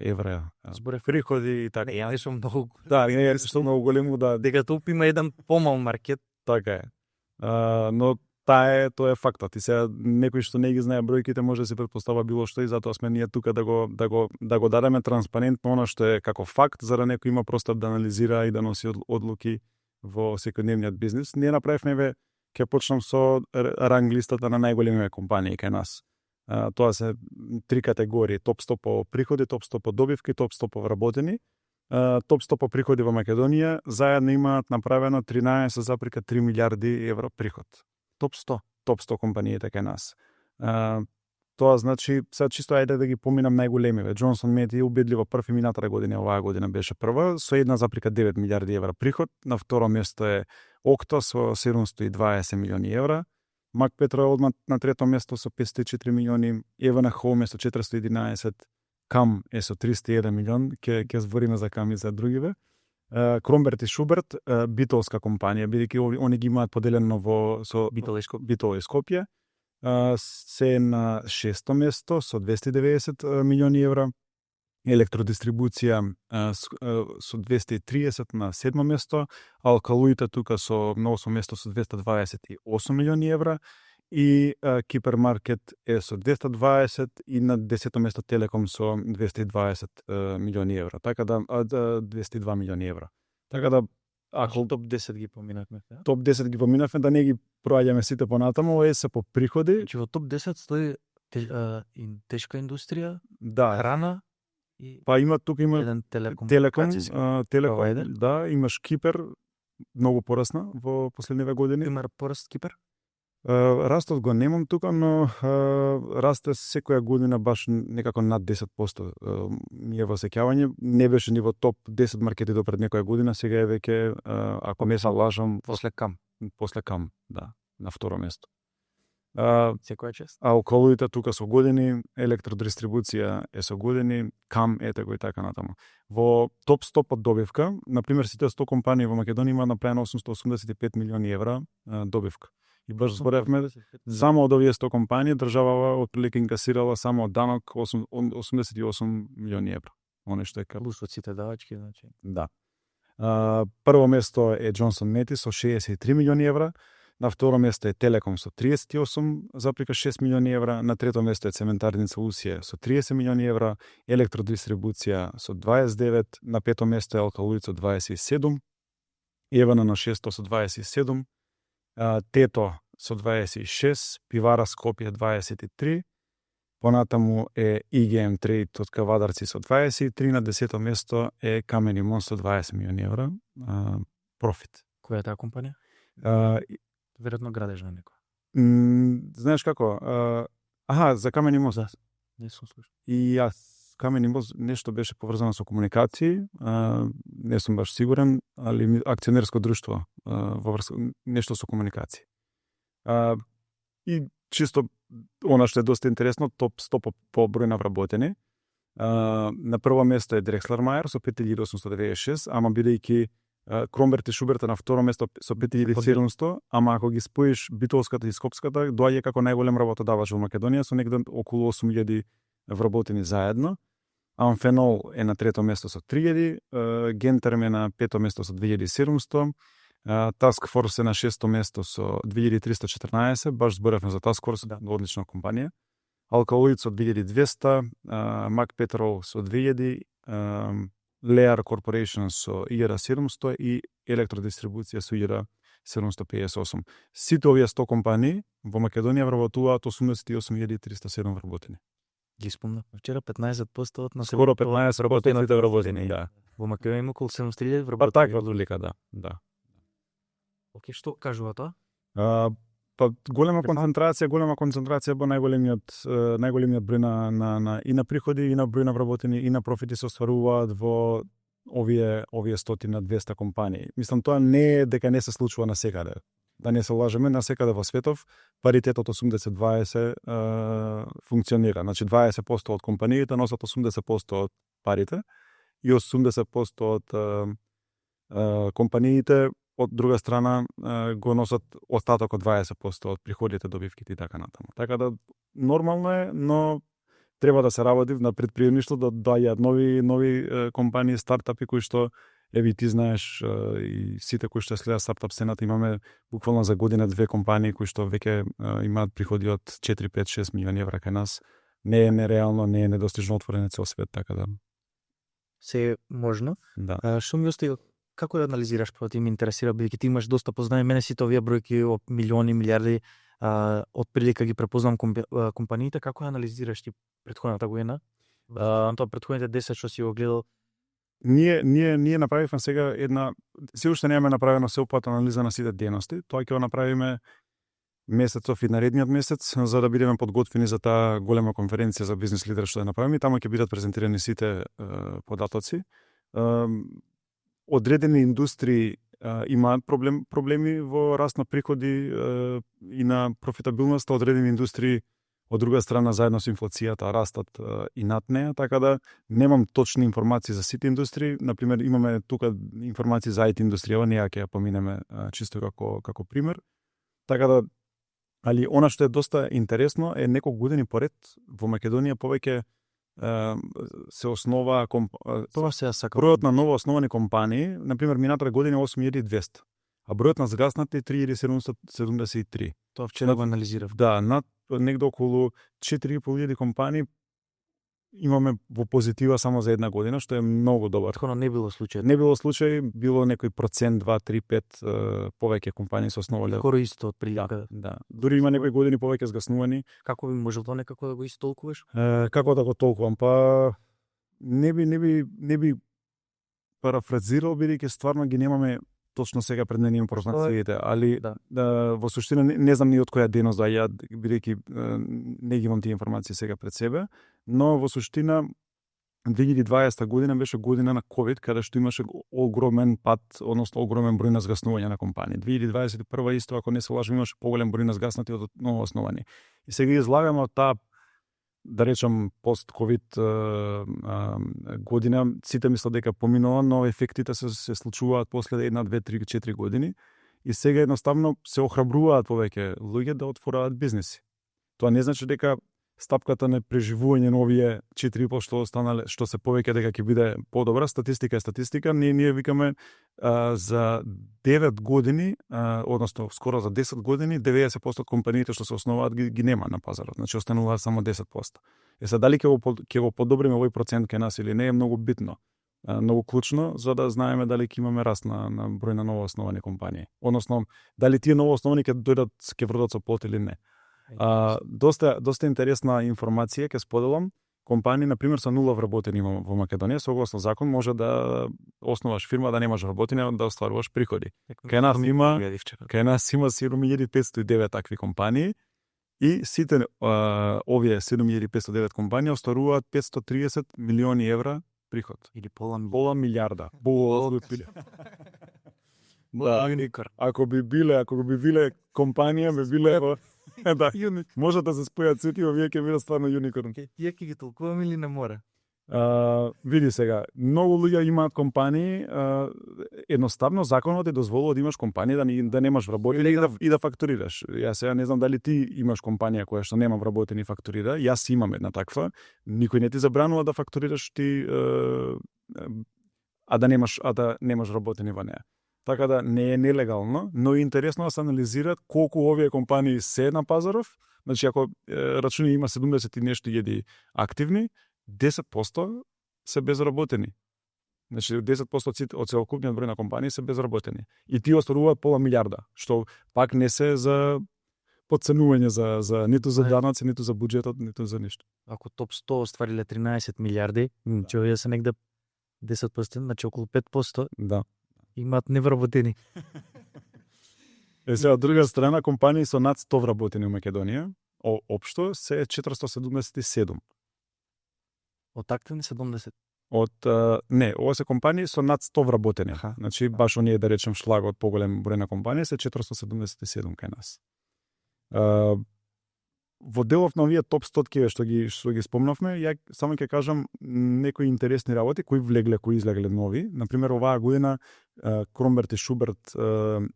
S3: евра
S2: Зборев
S3: приходи и така.
S2: ја сум многу
S3: Да, што многу големо да
S2: дека тук има еден помал маркет.
S3: така е. Но тоа е фактот. И сега некој што не ги знае бројките може да се претпоставува било што и затоа сме ние тука да го дадеме транспарентно она што е како факт, за да некој има простор да анализира и да носи одлуки во секојдневниот бизнес. Ние направивме ќе почнам со ранг листата на најголемите компании кај нас. Тоа се 3 категории: топ 100 по приходи, топ 100 по добивки, топ 100 по вработени. Топ 100 по приходи во Македонија заедно имаат направено 13,3 милиарди евро приход.
S2: Топ 100.
S3: Топ 100 компаниите кај нас. Тоа значи, сега чисто ајде да ги поминам најголемиве. Джонсон Мети убедливо прв и минатата година, оваа година беше прва со 1,9 милиарди евра приход. На второ место е Окта со 720 милиони евра. Мак Петро одма на трето место со 504 милиони, Евана Хоуме со 411, Кам е со 301 милион, ќе збориме за Кам и за другиве. Кромберт и Шуберт, битолска компанија, бидејќи они ги имаат поделено со Битол и Скопје, се на шесто место со 290 милиони евра. Електродистрибуција со 230 на седмо место, Алкалуите тука на 8 место со 228 милиони евра и Кипермаркет е со 220 и на 10 место Телеком со 220 милиони евра. Така да 202 милиони евра. Така да
S2: ако топ 10 ги поминавме,
S3: топ 10 ги поминавме, да не ги проаѓаме сите понатаму, се по приходи.
S2: Значи во топ 10 стои тешка индустрија,
S3: да,
S2: храна.
S3: Па има тука
S2: еден Телеком,
S3: да, имаш Кипер, многу порасна во последниве години.
S2: Има пораст Кипер?
S3: Растот го немам тука, но расте секоја година баш некако над 10%. Ми е во сеќавање, не беше ни во топ 10 маркети до пред некоја година, сега е веќе, ако не се лажам,
S2: после Кам.
S3: После Кам, да, на второ место.
S2: Секоја чест.
S3: А околуите тука со години, електродистрибуција е со години, Кам е тако и така натаму. Во топ 100 под добивка, например, сите 100 компании во Македонија има направено 885 милиони евра добивка. И баш зборевме, само од овие 100 компании државава отприлика инкасирала само од данок 88 милиони евра. Оно што е
S2: плюс од сите давачки, значи.
S3: Да. Прво место е Джонсон Мети со 63 милиони евра. На второ место е Телеком со 38,6 милиони евра, на трето место е Цементарница Усија со 30 милиони евра, Електродистрибуција со 29, на пето место е Алкалуит со 27, Евана на шесто со 27, Тето со 26, Пивара Скопје 23, понатаму е IGM Trade од Кавадарци со 23, на десето место е Камен и Мост со 20 милиони евра профит.
S2: Која е таа компанија? Веројатно градежна некоја.
S3: Знаеш како? За Камен и Мост.
S2: Да, не сум слушал.
S3: И јас Камен и Мост нешто беше поврзано со комуникации, не сум баш сигурен, али акционерско друштво во врска нешто со комуникации. И чисто она што е доста интересно, топ 100 по број на вработени. На прво место е Дрекслер Мајер со 5896, ама бидејќи Кромберт и Шуберт е на второ место со 5700, ама ако ги споиш Битолската и Скопската, доаѓа како најголем работодавач во Македонија со негде околу 8000 вработени заедно. Амфенол е на трето место со 3000, Гентерм е на пето место со 2700, Task Force е на шесто место со 2314, баш зборевме за Task Force, да, одлична компанија. Alkaloid со 2200, Mac Petrol со 2000, Lear Corporation со IR 700 и Електродистрибуција со IR 758. Сите овие 100 компании во Македонија вработуваат 88.307 вработени.
S2: Ги спомнав вчера 15% од
S3: Скоро 15% вработени, да.
S2: Во Македонија има околу 700.000
S3: Па
S2: вработени.
S3: така долика, да.
S2: Океј, што кажува тоа?
S3: Па голема концентрација во најголемиот број на и на приходи и на број на вработени и на профити се остваруваат во овие 100-200 компании. Мислам, тоа не е дека не се случува насекаде. Да не се лажеме, насекаде во светов паритетот 80-20 функционира. Значи 20% од компаниите носат 80% од парите и 80% од компаниите од друга страна го носат остатокот 20% од приходите, добивките и така натаму. Така да нормално е, но треба да се работи на предприемништво, да доаѓаат нови компании, стартапи кои што еви ти знаеш и сите кои што следат стартап сцената, имаме буквално за година 2 компании кои што веќе имаат приходи од 4, 5, 6 милиони евра кај нас. Не е нереално, не е недостижно отворен цел свет, така да
S2: се е можно.
S3: Да.
S2: Што ми остави, како ја анализираш, па ти ме интересира, бидејќи ти имаш доста познани, мене сите овие бројки од милиони, милиарди, од прилика ги препознам компаниите, како ја анализираш ти претходната година? Тоа претходните 10 што си го гледал?
S3: Ние направивме сега се уште немаме направено сеопфатна анализа на сите дејности, тоа ќе го направиме месецов и наредниот месец, за да бидеме подготвени за таа голема конференција за бизнес лидер што ја направиме, таму ќе бидат презентирани сите податоци. Одредени индустрии имаат проблеми во раст на приходи и на профитабилност, одредени индустрии од друга страна заедно со инфлацијата растат и над неа, така да немам точни информации за сите индустрии. Например, имаме тука информации за IT индустријава, неа ќе ја поминеме чисто како пример. Така да, али она што е доста интересно е неколку години поред во Македонија повеќе се основа
S2: Тоа се сакам.
S3: бројот на ново основани компании, например, минатата година 8200, а бројот на згаснати 3773.
S2: Тоа вчера го анализирав.
S3: Да, над негде околу 4500 компании имаме во позитива само за една година, што е многу добар.
S2: Претходно не било случај.
S3: Не било случај, било некој процент 2, 3, 5 повеќе компании се основале.
S2: Скоро исто од прилика.
S3: Да. Дури има некои години повеќе згаснувани.
S2: Како би можел тоа некако да го истолкуваш?
S3: Како да го толкувам? Па не би парафразирал, бидејќи стварно ги немаме точно сега пред мене информациите, али во суштина не знам ни од која дејност доаѓаат, бидејќи не ги имам тие информации сега пред себе, но во суштина 2020 година беше година на ковид, каде што имаше огромен пат, односно огромен број на згаснувања на компании. 2021 исто, ако не се лажам, имаше поголем број на згаснати од новооосновани. И сега излагаме од таа, да речам, пост-ковид година, сите мислат дека поминува, но ефектите се случуваат после 1, 2, 3, 4 години и сега едноставно се охрабруваат повеќе луѓе да отвораат бизнеси. Тоа не значи дека стапката на преживување на овие 4,5 што останале, што се повеќе дека ќе биде подобра, статистика е статистика, ние викаме за 9 години, односно скоро за 10 години, 90% од компаниите што се основаат ги нема на пазарот, значи остануваат само 10%. Сега дали ќе го подобриме овој процент кај нас или не е многу битно, многу клучно, за да знаеме дали ќе имаме раст на број на новоосновани компании. Односно, дали тие новоосновани ќе дојдат, ќе вродат со плод или не. Доста интересна информација ќе споделам. Компании, например, со 0 вработени во Македонија, согласно закон може да основаш фирма, да немаш вработени, да остваруваш приходи. Кај нас има 7509 такви компании и сите овие 7509 компании остваруваат 530 милиони евра приход.
S2: Или пола
S3: милиарда. Ако би биле компанија, би биле да, може да се спојат сите, овие ќе бидат стварно юникорн.
S2: Тие ќе ги толкуваме или не мора?
S3: Види сега, многу луѓе имаат компании, едноставно законот е дозволува да имаш компанија да немаш вработени и да фактурираш. Јас сега не знам дали ти имаш компанија која што нема вработени и фактурира. Јас имам една таква. Никој не ти забранува да фактурираш ти а да немаш вработени во неа. Така да не е нелегално, но е интересно да се анализираат колку овие компании се на пазаров. Значи ако рачуни има 70 и нешто једи активни, 10% се безработени. Значи 10% од целокупниот број на компании се безработени. И тие остваруваат пола милиарда, што пак не се за подценување за ниту за даноци, ниту за буџетот, ниту за ништо.
S2: Ако топ 100 оствариле 13 милиарди, че овие се негде 10%, значи околу 5%
S3: Да.
S2: имаат невработени.
S3: Сега од друга страна компании со над 100 вработени во Македонија, општо се 477.
S2: Од активни 70.
S3: Не, ова се компании со над 100 вработени.
S2: Аха.
S3: Значи баш оние да речем шлагот поголем број на компании се 477 кај нас. Во делов на овие топ 100 што ги спомнавме, ја само ќе кажам некои интересни работи кои влегле, кои излегле нови. Например, оваа година Кромберт и Шуберт,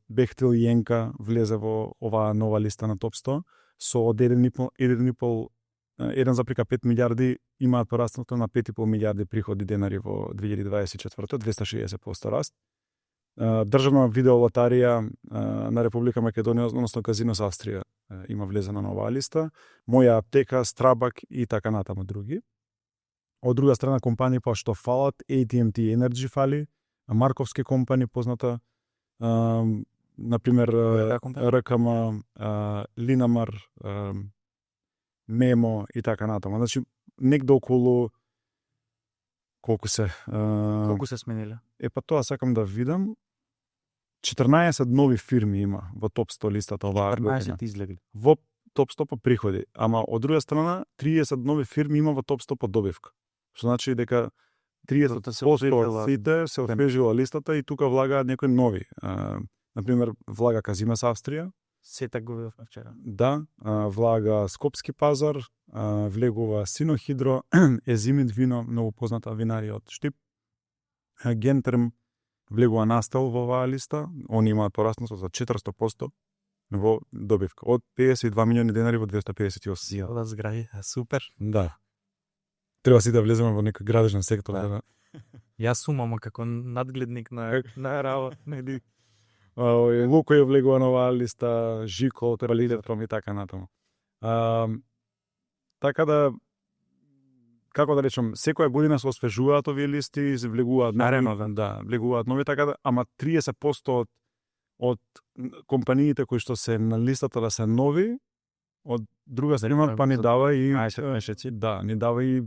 S3: Бехтел и Јенка влезе во оваа нова листа на топ 100 со 1,5 милиарди имаат пораснато на 5,5 милиарди приходи денари во 2024, 260% раст. Државна видеолотарија на Република Македонија, односно Казино со Австрија, има влезена на оваа листа. Моја аптека, Страбак и така натаму други. Од друга страна компании па што фалат, AT&T Energy фали, Марковски компани позната, например РКМ, Линамар, Мемо и така натаму. Значи негде околу колку се
S2: смениле?
S3: Па тоа сакам да видам. 14 нови фирми има во топ 100 листата оваа година.
S2: 14 излегли.
S3: Во топ 100 по приходи, ама од друга страна 30 нови фирми има во топ 100 по добивка. Што значи дека 30% од сите се освежила листата и тука влагаат некои нови. Например, влага Казино со Австрија.
S2: Сета го видов вчера.
S3: Да, влага Скопски пазар, влегува Синохидро, Езимит вино, многу позната винарија од Штип. Гентерм влегува Настел во оваа листа, они имаат пораснато за 400% во добивка, од 52 милиони денари во 258.
S2: Да згради, супер.
S3: Да. Треба си да влеземе во некој градежен сектор.
S2: Да. Јас сум, ама како надгледник на работа, нели?
S3: Луко ја влегува на оваа листа, Жико, Тералидетром и така натаму. Така да, како да речем, секоја година се освежуваат овие листи, се влегуваат нови, влегуваат нови, така да, ама 30% од компаниите кои што се на листата да се нови, од друга страна па ни дава и ни дава и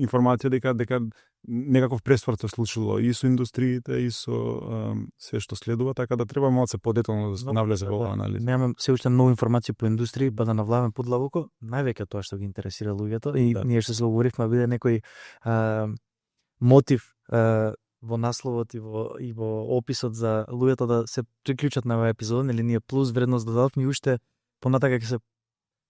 S3: информација дека некаков пресврт се случило и со индустриите и со се што следува, така да треба малку подетално да се навлезе во оваа анализа.
S2: Немаме се уште многу информации по индустрии, ба да навлаваме подлабоко, највеќе тоа што ги интересира луѓето и ние што се оговоривме биде некој мотив во насловот и во описот за луѓето да се приклучат на оваа епизода, нели ние плюс вредност додавме и уште понатака ќе се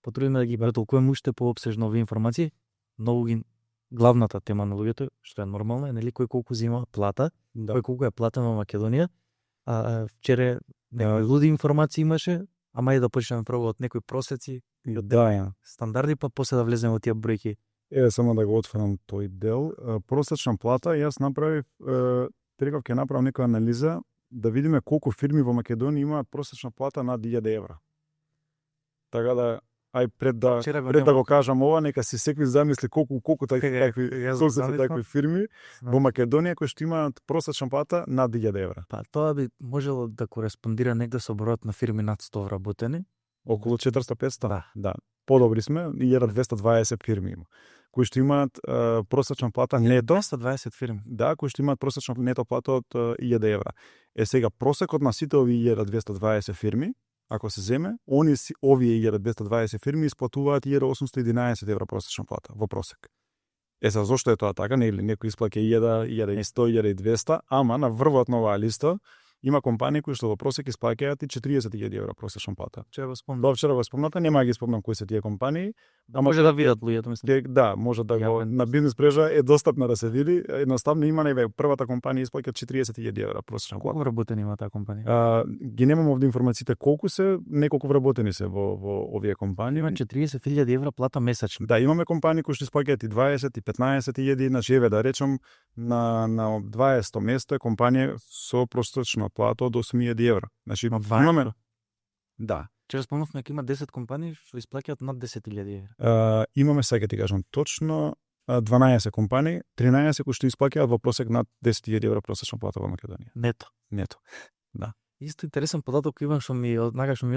S2: потрудиме да ги претолкуваме уште поопсежно овие информации, многу ги главната тема на луѓето, што е нормално, е нели кој колку зема плата, кој колку е платен во Македонија. Вчера некои луди информации имаше, ама и да почнеме прво од некои просеци и од стандарди, па после да влеземе во тие бројки.
S3: Само да го отворам тој дел. Просечна плата, јас направив, трекав ќе направам некоја анализа да видиме колку фирми во Македонија имаат просечна плата над 1000 евра. Така да пред да го кажам ова, нека си секој замисли колку такви фирми во Македонија кои што имаат просечна плата над 1000 евра.
S2: Па тоа би можело да кореспондира негде со бројот на фирми над 100 вработени.
S3: Околу 400-500? Да. Подобри сме, 1220 фирми има кои што имаат просечна плата нето
S2: 220 фирми.
S3: Да, кои што имаат просечна нето плата од 1000 евра. Сега просекот на сите овие 1220 фирми, ако се земе, овие 1220 фирми исплатуваат 1811 евра просечна плата во просек. Зошто е тоа така? Некој исплаќа 1100, 1200, ама на врвот на оваа листа има компании кои што во просек исплаќаат и 40.000 евра просечна плата.
S2: Вчера го спомнав.
S3: До вчера го спомната, нема да ги спомнам кои се тие компании.
S2: Може да видат луѓето, мислам.
S3: Да, може да го
S2: Јавен
S3: на бизнес мрежа е достапна да се види. Едноставно има првата компанија исплаќа 40.000 евра просечна плата.
S2: Колку вработени има таа компанија?
S3: Ги немам овде информациите колку се, неколку вработени се во овие компании.
S2: Има 40.000 евра плата месечно.
S3: Да, имаме компании кои што исплаќаат и 20 и 15.000, значи еве да речем на 20 место е компанија со просечна плата од 8.000 евра. Значи имаме. Да.
S2: Вчера спомнавме дека има 10 компании што исплаќаат над 10.000 евра.
S3: Имаме, сега ти кажам точно, 12 компании, 13 кои што исплаќаат во просек над 10.000 евра просечна плата во Македонија.
S2: Нето.
S3: Да.
S2: Исто интересен податок Иван што ми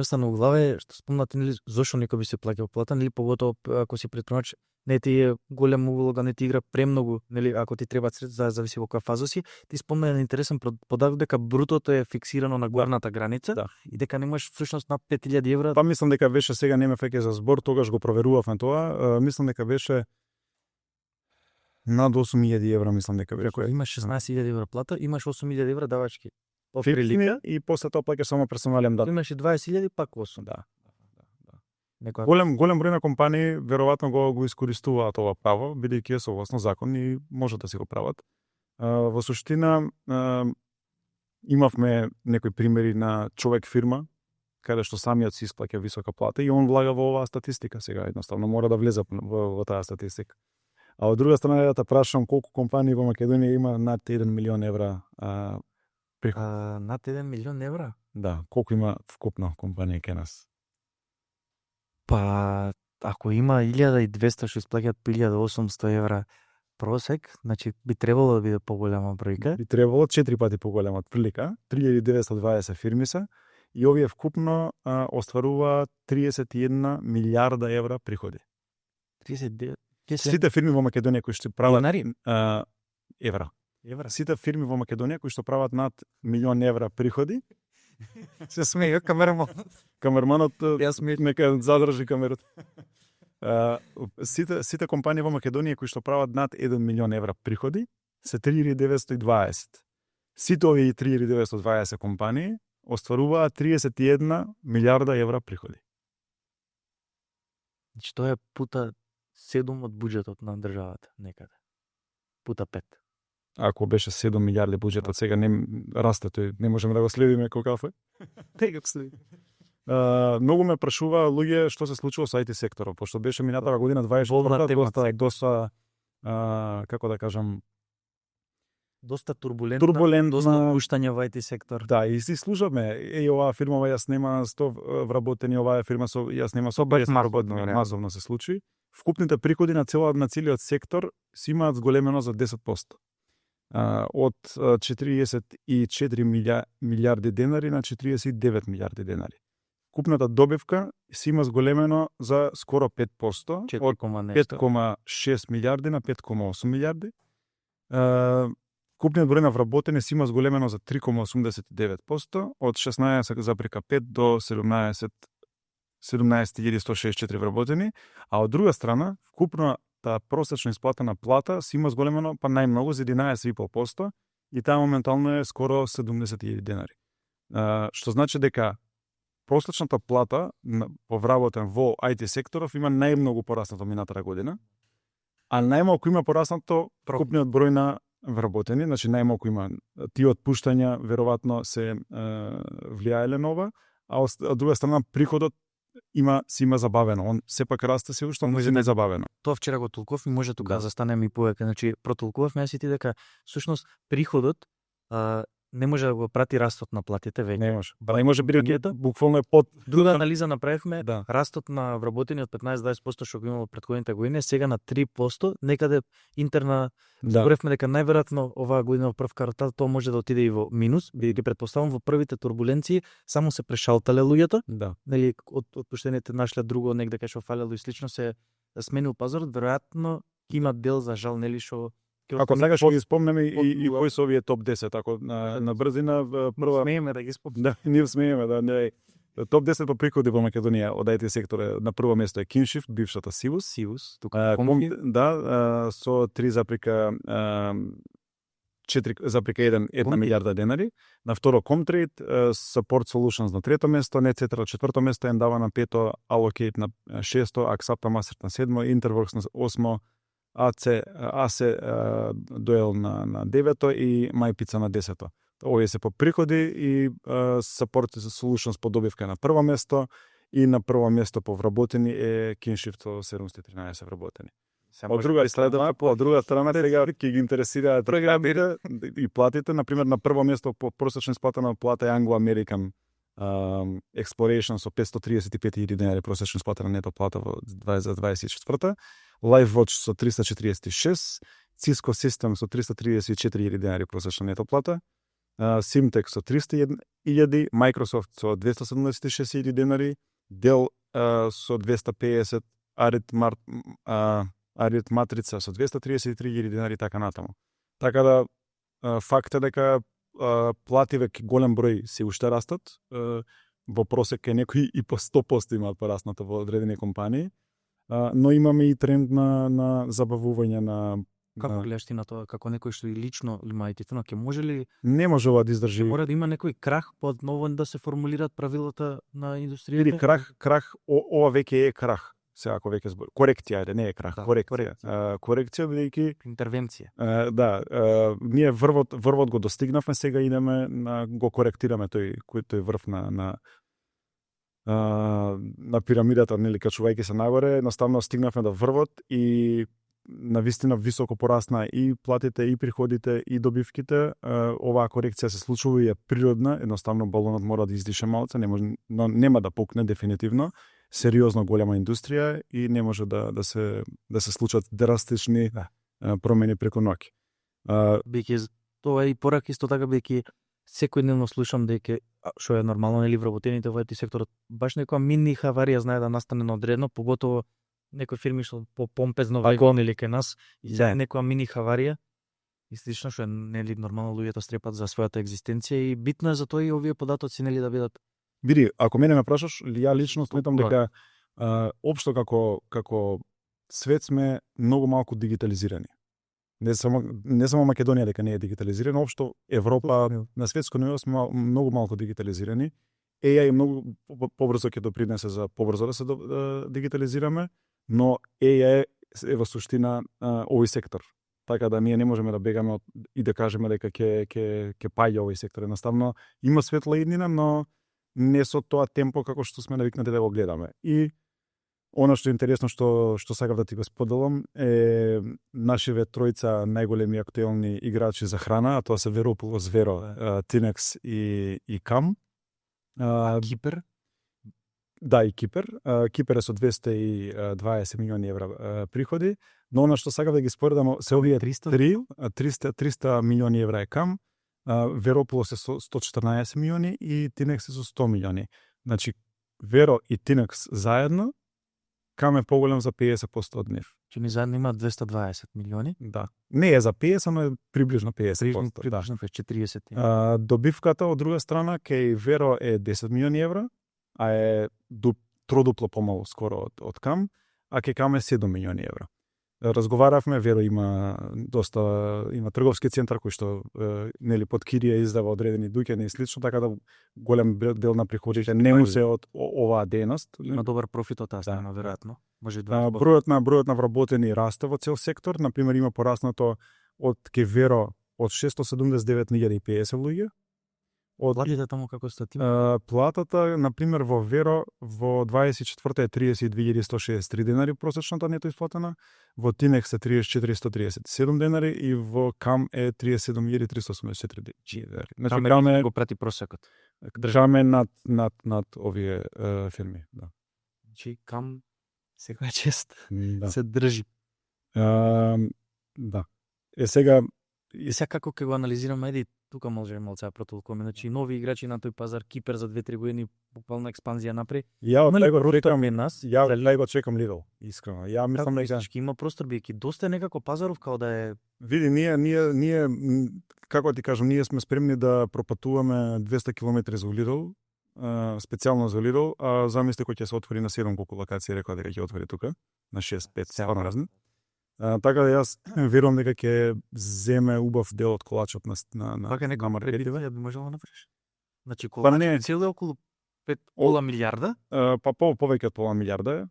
S2: остана во глава е што спомнате нели зошто некој би се плаќал плата, нели поготово ако си предприемач не ти е голема улога, не ти игра премногу, нели ако ти треба средства, зависи во која фаза си. Ти спомна еден интересен податок дека брутото е фиксирано на горната граница,
S3: да.
S2: И дека немаш всушност над 5.000 евра.
S3: Па мислам дека беше, сега не ме феќе за збор, тогаш го проверувавме тоа, мислам дека беше над 8.000 евра, мислам дека беше.
S2: Ако имаш 16.000 евра плата, имаш 8.000 евра давачки.
S3: Прилика и после тоа плаќаш само персонален датум.
S2: Имаш и 20.000 пак 8.
S3: Да.
S2: Некоја...
S3: Голем број на компании веројатно го искористуваат ова право, бидејќи е согласно закон и може да си го прават. Во суштина имавме некои примери на човек фирма каде што самиот си исплаќа висока плата и он влага во оваа статистика сега, едноставно мора да влезе во таа статистика. А од друга страна да те прашам колку компании во Македонија има над 1 милион евра приход.
S2: Над 1 милион евра?
S3: Да, колку има вкупно компании кај нас?
S2: Па, ако има 1200 што исплаќаат 1800 евра просек, значи би требало да биде поголема бројка.
S3: Би требало 4 пати поголема од прилика. 3920 фирми се и овие вкупно остваруваат 31 милиарда евра приходи.
S2: 39
S3: Сите фирми во Македонија кои што прават
S2: евра.
S3: Сите фирми во Македонија кои што прават над милион евра приходи
S2: се смеја
S3: камерманот нека задржи камерата. Сите компании во Македонија кои што прават над 1 милион евра приходи се 3920. Сите овие 3920 компании остваруваат 31 милиарда евра приходи.
S2: Значи тоа е пута 7 од буџетот на државата некаде. Пута 5.
S3: Ако беше 7 милиарди буџетот, сега не расте тој, не можеме да го следиме колку е.
S2: Тега го следи.
S3: Многу ме прашува луѓе што се случува со IT секторот, пошто беше минатава година 24 доста како да кажам,
S2: доста турбулентно, доста пуштање во IT сектор.
S3: Да, и си слушаме, оваа фирма јас нема 100 вработени, оваа фирма јас нема 100 вработени, мазовно се случи. Вкупните приходи на целиот сектор си имаат зголемено за 10%. Од 44 милиарди денари на 49 милиарди денари. Купната добивка си има зголемено за скоро 5%, од 5,6 милиарди на 5,8 милиарди. Купниот број на вработени си има зголемено за 3,89%, од 16,5 до 17.164 вработени, а од друга страна, вкупната просечна исплатена плата си има зголемено па најмногу за 11,5% и таа моментално е скоро 70.000 денари. Што значи дека просечната плата по вработен во IT секторов има најмногу пораснато минатата година, а најмалку има пораснато вкупниот број на вработени, значи најмалку има тие отпуштања веројатно се влијаеле на ова, а од друга страна приходот си има забавено. Он сепак расте се уште, но не забавено.
S2: Тоа вчера го толков и може тука да застанеме и повеќе. Значи протолкувавме јас и ти дека всушност приходот не може да го прати растот на платите веќе.
S3: Не може. Ба не може биде буквално е под.
S2: Друга анализа направивме,
S3: да.
S2: Растот на вработени од 15-20% што го имало предходните години, сега на 3%, некаде интерна зборевме дека најверојатно оваа година во прв квартал тоа може да отиде и во минус, бидејќи претпоставам во првите турбуленции само се прешалтале луѓето.
S3: Да.
S2: Нели од отпуштените нашле друго негде кај што фалело и слично се сменил пазарот, веројатно има дел за жал нели што
S3: ако сега ќе ги спомнеме и кои се овие топ 10, ако на брзина прва
S2: смееме да ги спомнеме.
S3: Да, ние смееме да не. Топ 10 по приходи во Македонија од IT сектор на прво место е Киншифт, бившата Сивус,
S2: тука
S3: да, со 3,4 4,1 милијарда денари, на второ Comtrade, Support Solutions на трето место, NetCetera четврто место, Endava на пето, Allocate на шесто, Axapta Master на седмо, Interworks на осмо, AC Duel на девето и MyPizza на 10-то. Овие се по приходи и Support Solutions по добивка на прво место и на прво место по вработени е Kinshift со 713 вработени. Од друга страна сега ќе ги интересираат програмите и платите. Например, на прво место по просечна исплатена плата е Anglo American Exploration со 535.000 денари просечна исплатена нето плата за 24-та, LifeWatch со 346, Cisco Systems со 334.000 денари просечна нето плата, Simtek со 300.000, Microsoft со 276.000 денари, Dell со 250, Arit Матрица со 233.000 денари така натаму. Така да факт е дека плативе голем број се уште растат, во просек е некои и по 100% имаат пораснато во одредени компании, но имаме и тренд на забавување на...
S2: Како гледаш ти на тоа, како некој што и лично има ититно, ќе може ли...
S3: Не може ова да издржи.
S2: Мора да има некој крах под ново да се формулираат правилата на индустријата?
S3: Или крах, ова веќе е крах. Сега ако веќе збор. Корекција, не е крах, корекција. Корекција бидејќи
S2: интервенција.
S3: Ние врвот го достигнавме, сега идеме го коректираме тој врв на пирамидата, нели, качувајќи се нагоре, едноставно стигнавме до врвот и навистина високо порасна и платите, и приходите, и добивките. Оваа корекција се случува и е природна, едноставно балонот мора да издише малце, но нема да пукне дефинитивно. Сериозно голема индустрија и не може да се случат драстични промени преку ноќ.
S2: Биќе тоа е и порак исто така, биќе секојдневно слушам дека што е нормално, нели, вработените во IT секторот, баш некоја мини хаварија знае да настане на одредно, поготово некои фирми што по помпезно вагон или кај нас, и некоја мини хаварија и слично, што е, нели, нормално луѓето стрепат за својата екзистенција и битно е за тоа и овие податоци, нели, да бидат.
S3: Види, ако мене ме прашаш, ја лично сметам дека општо како свет сме многу малку дигитализирани. Не само Македонија дека не е дигитализирана, општо Европа на светско ниво сме многу малку дигитализирани. AI многу побрзо ќе допринесе за побрзо да се дигитализираме, но AI е во суштина овој сектор. Така да ние не можеме да бегаме и да кажеме дека ќе паѓа овој сектор. Едноставно има светла иднина, но не со тоа темпо како што сме навикнати да го гледаме. И она што е интересно што сакав да ти го споделам е нашиве тројца најголеми актуелни играчи за храна, а тоа се Veropulos, Vero, Tinex и Cam.
S2: Кипер?
S3: Да, и Кипер. Кипер е со 220 милиони евра приходи, но она што сакав да ги споредам се овие 300 милиони евра е Cam, Veropulos е со 114 милиони и Tinex е со 100 милиони. Значи, Vero и Tinex заедно, Cam е поголем за 50% од нив.
S2: Чини заедно има 220 милиони?
S3: Да. Не е за 50, но е приближно 50%.
S2: Приближно 40.
S3: Добивката од друга страна кај Vero е 10 милиони евра, а е тродупло помалу скоро од Cam, а кај Cam е 7 милиони евра. Разговаравме, Vero има трговски центар кој што нели под кирија издава одредени дуќани и слично, така да голем дел на приходите не му се од оваа дејност.
S2: Има добар профит од таа страна, веројатно. Може 20%.
S3: Бројот на вработени расте во цел сектор, на пример има пораснато од ке Vero од 679.050 луѓе.
S2: Платите таму како стати?
S3: Платата, на пример, во Vero во 24-та е 32.163 денари просечната нето исплатена, во Tinex е 34.137 денари и во Cam е 37.384 денари. Значи,
S2: Cam го прати просекот.
S3: Држаме над овие фирми, да.
S2: Значи, Cam секоја чест се држи.
S3: Да. Сега
S2: како ќе го анализираме, еди, тука може малце протолкуваме, значи нови играчи на тој пазар, Кипер за 2-3 години буквално експанзија напред.
S3: Ја од него чекам
S2: нас,
S3: ја го чекам Lidl, искрено. Ја мислам дека
S2: има простор биејќи доста некако пазаров као да е.
S3: Види, ние како ти кажам, ние сме спремни да пропатуваме 200 километри за Lidl, специјално за Lidl, а замисли кој ќе се отвори на 7 колку локации, рекоа дека ќе отвори тука, на 6-5 стварно разни. Така да јас верувам дека ќе земе убав дел од колачот на
S2: Вака нека
S3: маркетите.
S2: предвидување би можело да направиш. Значи
S3: Па не,
S2: колачот цел е околу 5 милиарда.
S3: Па повеќе од пола милиарда е.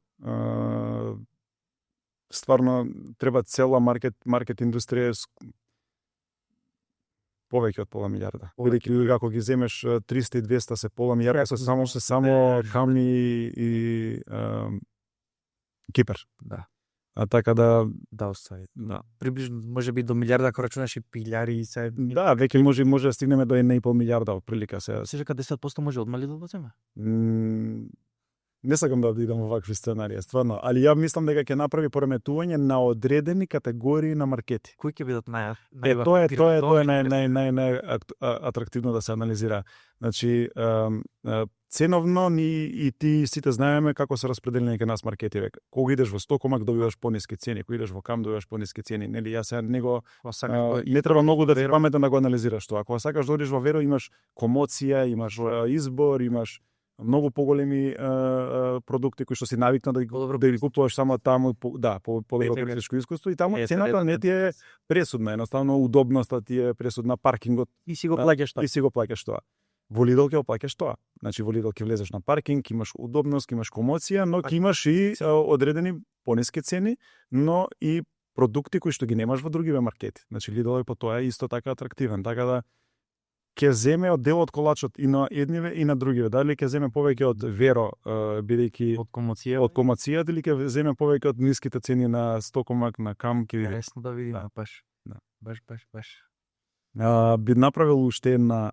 S3: Стварно треба цела маркет индустрија повеќе од пола милиарда. Бидејќи ако ги земеш 300 и 200 се пола милиарда, се само камни и Кипар.
S2: Да.
S3: Така да
S2: Остави.
S3: да.
S2: Приближно можеби до милиарда ако рачунаш и пилјари и се.
S3: Да, веќе може да стигнеме до 1,5 милиарда прилика се.
S2: Се дека 10% може одмали да го земе.
S3: Не сакам да идам во вакви сценарии, стварно, али ја мислам дека ќе направи пореметување на одредени категории на маркети.
S2: Кои ќе бидат
S3: Тоа е нај атрактивно да се анализира. Значи, ценовно и ти сите знаеме како се распределени кај нас маркети века. Кога идеш во Стокомак добиваш пониски цени, кога идеш во Кам добиваш пониски цени, нели јас сега не треба многу да ти паметен да го анализираш тоа. Ако сакаш да одиш во Веро, имаш комоција, имаш избор, имаш многу поголеми продукти кои што си навикна да ги купуваш само таму, по-добро потребителско искуство и таму цената не ти е пресудна, едноставно удобноста ти е пресудна, паркингот
S2: и си го плаќаш
S3: тоа. Во Lidl ќе плаќаш тоа. Значи во Lidl ќе влезеш на паркинг, имаш удобност, имаш комоција, но ќе имаш и одредени пониски цени, но и продукти кои што ги немаш во другиве маркети. Значи Lidl е по тоа исто така атрактивен, така да ќе земе од дел од колачот и на едниве и на другиве. Дали ќе земе повеќе од Веро, бидејќи
S2: од комоција
S3: или ќе земе повеќе од ниските цени на Стокомак, на Кам, ќе видиме.
S2: Интересно да видиме, баш.
S3: Да.
S2: Баш.
S3: Би направил уште една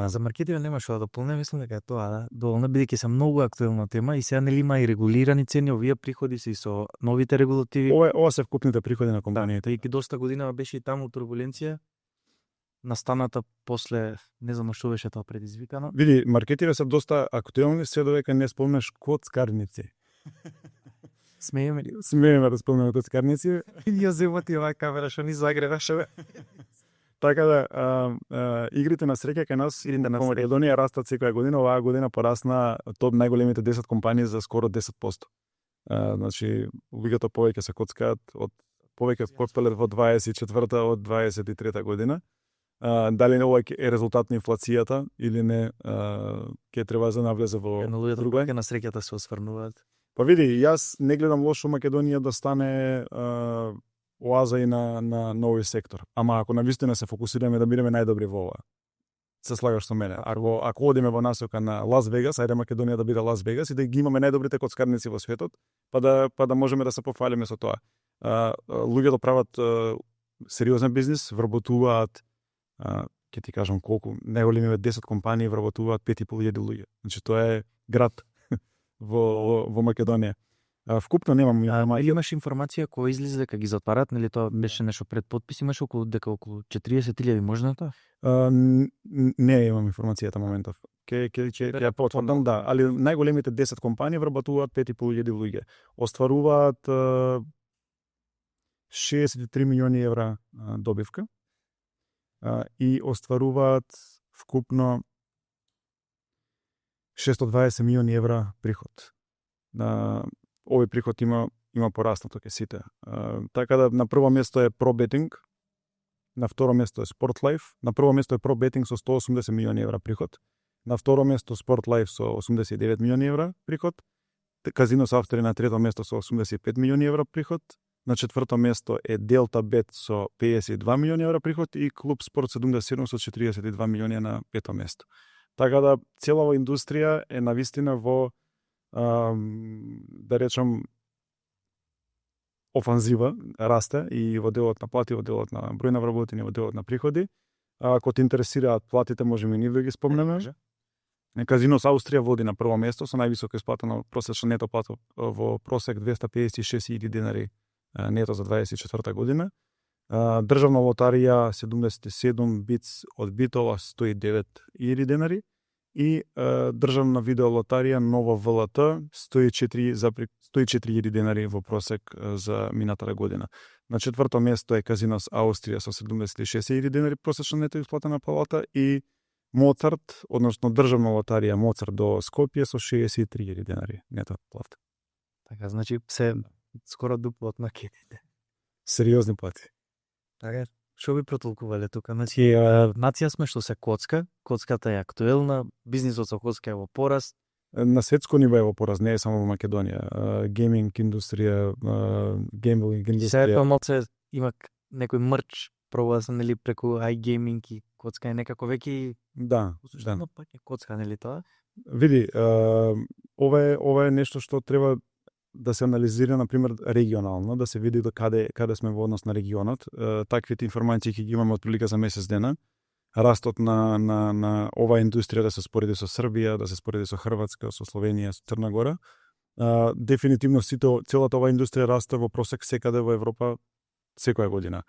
S2: За маркетинг нема што да дополнам, мислам дека е тоа, доволно бидејќи се многу актуелна тема и сега нели има и регулирани цени, овие приходи се и со новите регулативи.
S3: Ова се вкупните приходи на компаниите.
S2: И доста година беше и таму турбуленција настаната после, не знам што беше тоа предизвикано.
S3: Види, маркетите се доста актуелни, се додека не спомнеш коцкарници.
S2: Смееме ли?
S3: Смееме да спомнеме коцкарници.
S2: Ја земати оваа камера што ни загреваше.
S3: Така да, игрите на среќа кај нас или на Македонија растат секоја година. Оваа година порасна топ најголемите 10 компании за скоро 10%. Значи, луѓето повеќе се коцкаат од повеќе коцкале во 24-та од 23-та година. Дали ова е резултат на инфлацијата или не, ќе треба да навлезе во
S2: луѓето на среќата се осврнуваат.
S3: Па види, јас не гледам лошо Македонија да стане оаза и на нови сектор. Ама ако навистина се фокусираме да бидеме најдобри во ова, се слагаш со мене. Ако одиме во насока на Лас Вегас, ајде Македонија да биде Лас Вегас и да ги имаме најдобрите коцкарници во светот, па да можеме да се пофалиме со тоа. Луѓето прават сериозен бизнис, вработуваат, ќе ти кажам колку, најголемиве 10 компании вработуваат 5.500 луѓе. Значи тоа е град во Македонија. Вкупно немам
S2: имаш информација која излезе дека ги затварат, нели тоа беше нешто пред подпис, имаш околу 40.000 можна тоа?
S3: Не имам информацијата моментов. Ќе потврдам, да, али најголемите 10 компании вработуваат 5.500 луѓе. Остваруваат 63 милиони евра добивка и остваруваат вкупно 620 милиони евра приход. Овој приход има пораснато ке сите. Така да на прво место е ProBetting, на второ место е SportLife, на прво место е ProBetting со 180 милиони евра приход, на второ место SportLife со 89 милиони евра приход, Казинос Австрија на трето место со 85 милиони евра приход, на четврто место е DeltaBet со 52 милиони евра приход и Клуб Спорт 77 со 42 милиони на пето место. Така да целава индустрија е навистина во да речам офанзива, расте и во делот на плати, во делот на број на вработени, во делот на приходи. Ако те интересираат платите, можеме и нив да ги спомнеме. Казинос Австрија води на прво место со највисока исплатена просечна нето плата во просек 256.000 денари нето за 24 година. Државна лотарија 77, БИЦ од Битола 109.000 денари и државна видеолотарија Нова ВЛТ 104.000 денари во просек за минатата година. На четврто место е Казинос Австрија со 76.000 денари просечна нето исплатена плата и Моцарт, односно државна лотарија Моцарт до Скопје со 63.000 денари нето плата.
S2: Така, значи се скоро дупло од макетите.
S3: Сериозни плати.
S2: Така, што би протолкувале тука? Значи, нација сме што се коцка, коцката е актуелна, бизнисот со коцка е во пораст.
S3: На светско ниво е во пораст, не е само во Македонија. Гейминг индустрија, гейминг
S2: Сега е
S3: индустрија.
S2: тоа малце има некој мрч, пробува се нели преку iGaming и коцка е некако веќе
S3: Да,
S2: суштина пак е коцка, нели тоа?
S3: Види, ова е нешто што треба да се анализира, например, регионално, да се види до каде сме во однос на регионот. Таквите информации ќе ги имаме од прилика за месец дена. Растот на оваа индустрија да се спореди со Србија, да се спореди со Хрватска, со Словенија, со Црна Гора. Дефинитивно целата оваа индустрија расте во просек секаде во Европа секоја година.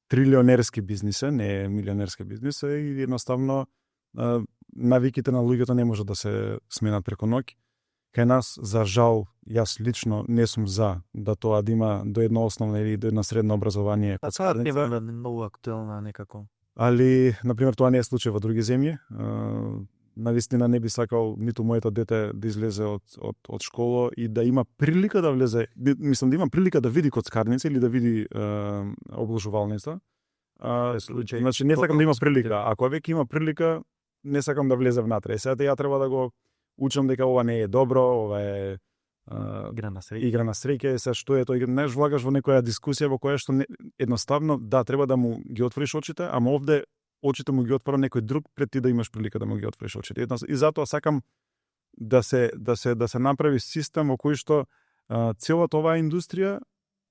S3: Трилионерски бизнис е, не е милионерски бизнис е, и едноставно навиките на луѓето не може да се сменат преку ноќ. Кај нас, за жал, јас лично не сум за да тоа да има до едно основно или до една средно образование.
S2: Тоа е многу актуелна некако.
S3: Али, например, тоа не е случај во други земји. Навистина не би сакал ниту моето дете да излезе од школа и да има прилика да влезе, мислам да има прилика да види коцкарница или да види обложувалница. Значи не сакам да има прилика. Ако веќе има прилика, не сакам да влезе внатре. Сега ја треба да го учам дека ова не е добро, ова е
S2: игра на
S3: среќа, се што е тоа, не влагаш во некоја дискусија во која што едноставно да треба да му ги отвориш очите, ама овде очите му ги отвора некој друг пред ти да имаш прилика да му ги отвориш очите. И затоа сакам да се направи систем во кој што целата оваа индустрија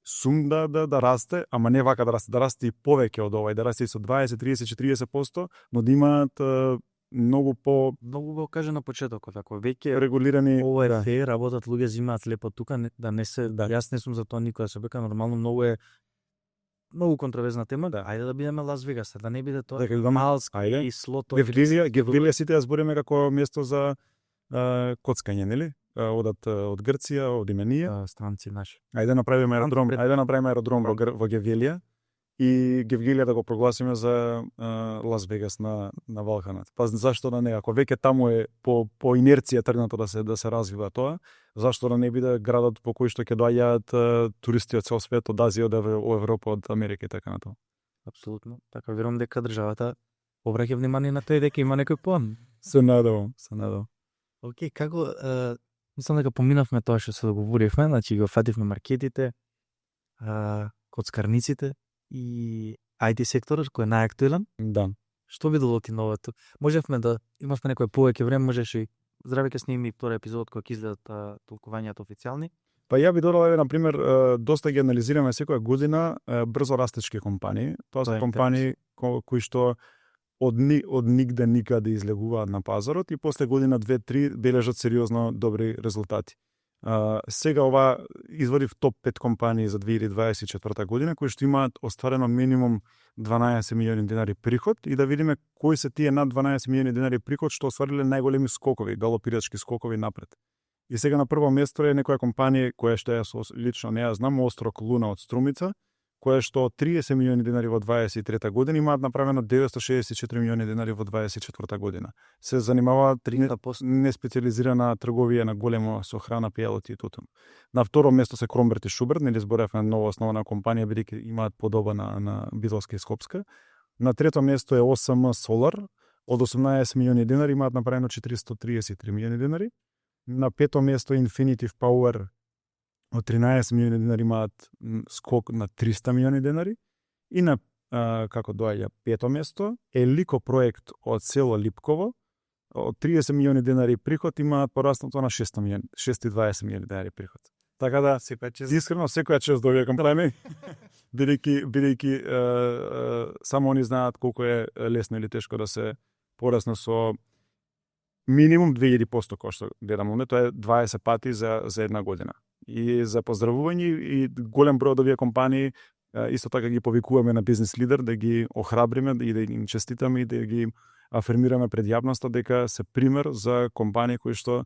S3: сум да расте, ама не вака да расте и повеќе од ова, и да расте и со 20, 30, 40%, но да имаат многу
S2: го кажа на почетокот, ако веќе
S3: регулирани.
S2: Ова е феј, работат луѓе, земаат лепо тука, да не се, јас не сум за тоа никоја се бека, нормално многу контроверзна тема, ајде да бидеме Лас Вегас, да не биде тоа малски и слото.
S3: Гевгилија сите ја збориме како место за коцкање, нели? Одат од Грција, од Именија,
S2: странци наши.
S3: Ајде направиме аеродром во Гевгилија и Гевгилија да го прогласиме за Лас Вегас на Балканот. Па зашто да не, ако веќе таму е по инерција тргнато да се развива тоа, зашто да не биде градот по кој што ќе доаѓаат туристи од цел свет, од Азија, од Европа, од Америка и така натаму.
S2: Апсолутно. Така верувам дека државата обраќа внимание на тој дека има некој план.
S3: Се надевам.
S2: Океј, како мислам дека поминавме тоа што се договоривме, значи го фативме маркетите, коцкарниците и IT секторот кој е најактуелен.
S3: Да.
S2: Што ви долоти новото? Можевме да имавме некој повеќе време, можеше и здраве ќе сними втори епизод кога ќе излезат толкувањата официјални.
S3: Па ја би додал, на пример, доста ги анализираме секоја година брзо растечки компании. Тоа се компании кои што од нигде никаде излегуваат на пазарот и после година 2-3 бележат сериозно добри резултати. Сега ова извадив топ 5 компании за 2024 година кои што имаат остварено минимум 12 милиони денари приход и да видиме кои се тие над 12 милиони денари приход што оствариле најголеми скокови, галопирачки скокови напред. И сега на прво место е некоја компанија која што ја лично не ја знам, Острог Луна од Струмица, која што 30 милиони денари во 23 година имаат направено 964 милиони денари во 24 година. Се занимаваат не специализирана трговија на големо со храна, пијалоти и тутун. На второ место се Кромберт и Шуберт, нели зборевме нова основана компанија бидејќи имаат подоба на Битолска и Скопска. На трето место е ОСМ Солар, од 18 милиони денари имаат направено 433 милиони денари. На пето место Infinitive Power од 13 милиони денари имаат скок на 300 милиони денари. И на, како доаѓа пето место, Елико проект од село Липково, од 30 милиони денари приход имаат пораснато на 620 милиони денари приход. Така да, искрено, секоја чест до овие компании, бидејќи само они знаат колку е лесно или тешко да се порасне со минимум 2000%, кој што гледам, тоа е 20 пати за една година. И за поздравување и голем број од овие компании исто така ги повикуваме на бизнес лидер да ги охрабриме и да им честитаме и да ги афирмираме пред јавноста дека се пример за компании кои што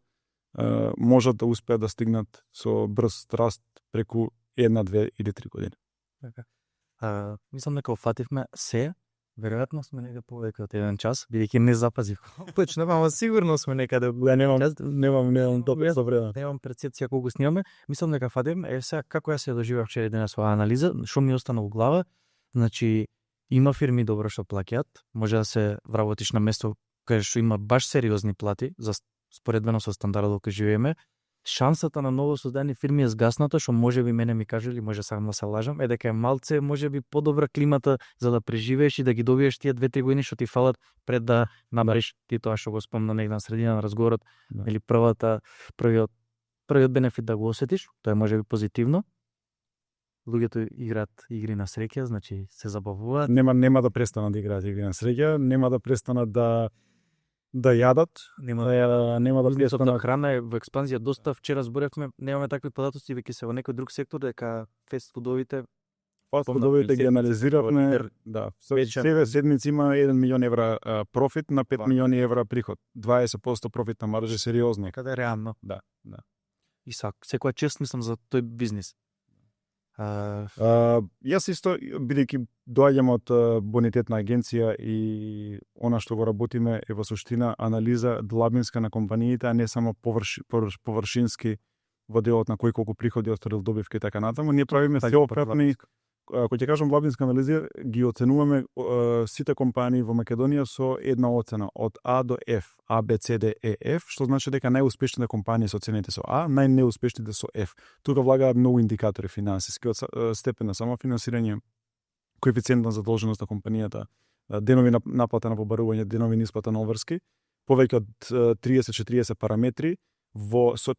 S3: можат да успеат да стигнат со брз раст преку 1, 2 или 3 години.
S2: Мислам дека офативме се, Веројатно сме некаде повеќе од 1 час, бидејќи не запазив. Почнав, ама сигурно сме некаде.
S3: Немам добро време.
S2: Немам перцепција колку снимаме. Мислам дека фадим, сега како ја се доживев вчера денес оваа анализа, што ми остана во глава, значи има фирми добро што плаќаат, може да се вработиш на место каде што има баш сериозни плати за споредбено со стандардот кој живееме. Шансата на ново создадени фирми е згасната, што можеби мене ми кажали, може сам да се лажам, е дека е малце можеби подобра климата за да преживееш и да ги добиеш тие 2-3 години што ти фалат пред да набриш ти тоа што го спомна негде на средина на разговорот, или првиот бенефит да го осетиш, тоа е можеби позитивно. Луѓето играат игри на среќа, значи се забавуваат.
S3: Нема да престанат да играат игри на среќа, нема да престанат да јадат, нема да престанат
S2: храна е во експанзија доста. Вчера зборевме, немаме такви податоци веќе се во некој друг сектор дека фестфудовите
S3: ги анализиравме, да, себе седмици има 1 милион евра профит на 5 милиони евра приход. 20% профит на маржа сериозно.
S2: Каде е реално.
S3: Да.
S2: И секоја чест мислам за тој бизнис.
S3: Јас исто, бидејќи доаѓам од бонитетна агенција и она што го работиме е во суштина анализа длабинска на компаниите, а не само површински во делот на кој колку приходи остварил добивка и така натаму. Ние правиме сеопфатни, кога ќе кажам длабинска анализа, ги оценуваме сите компании во Македонија со една оцена од А до Ф, А, Б, С, Д, Е, Ф, што значи дека најуспешните компании се оценети со А, најнеуспешните со Ф. Тука влагаат многу индикатори финансиски, од степен на самофинансирање, коефициент на задолженост на компанијата, денови на наплата на побарување, денови на исплата на обврски, повеќе од 30-40 параметри,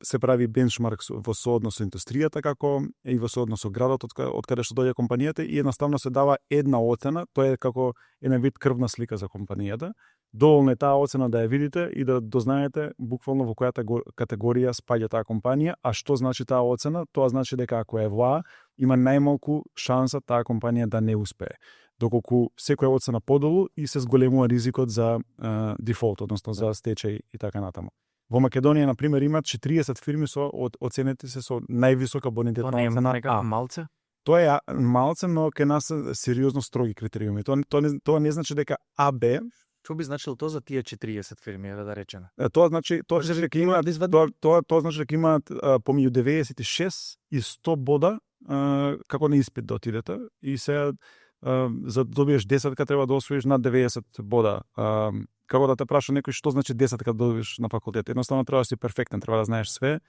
S3: се прави бенчмарк во сооднос со индустријата како и во сооднос со градот од каде што доаѓа компанијата и едноставно се дава една оцена, тоа е како една вид крвна слика за компанијата. Доволно е таа оцена да ја видите и да дознаете буквално во која категорија спаѓа таа компанија, а што значи таа оцена? Тоа значи дека ако е во А, има најмалку шанса таа компанија да не успее. Доколку секоја оцена подолу и се зголемува ризикот за дефолт, односно за стечај и така натаму. Во Македонија, на пример, имаат 40 фирми со оценети се со највисока бонитетна оцена А.
S2: Малце?
S3: Тоа е малце, но ке нас се сериозно строги критериуми. Тоа не значи дека АБ.
S2: Што би значило тоа за тие 40 фирми, да речеме?
S3: Тоа значи дека имаат значи дека имаат помеѓу 96 и 100 бода како на испит да отидете и се за да добиеш 10 треба да освоиш над 90 бода. Како да те праша некој што значи 10 кога добиеш на факултет. Едноставно треба да си перфектен, треба да знаеш све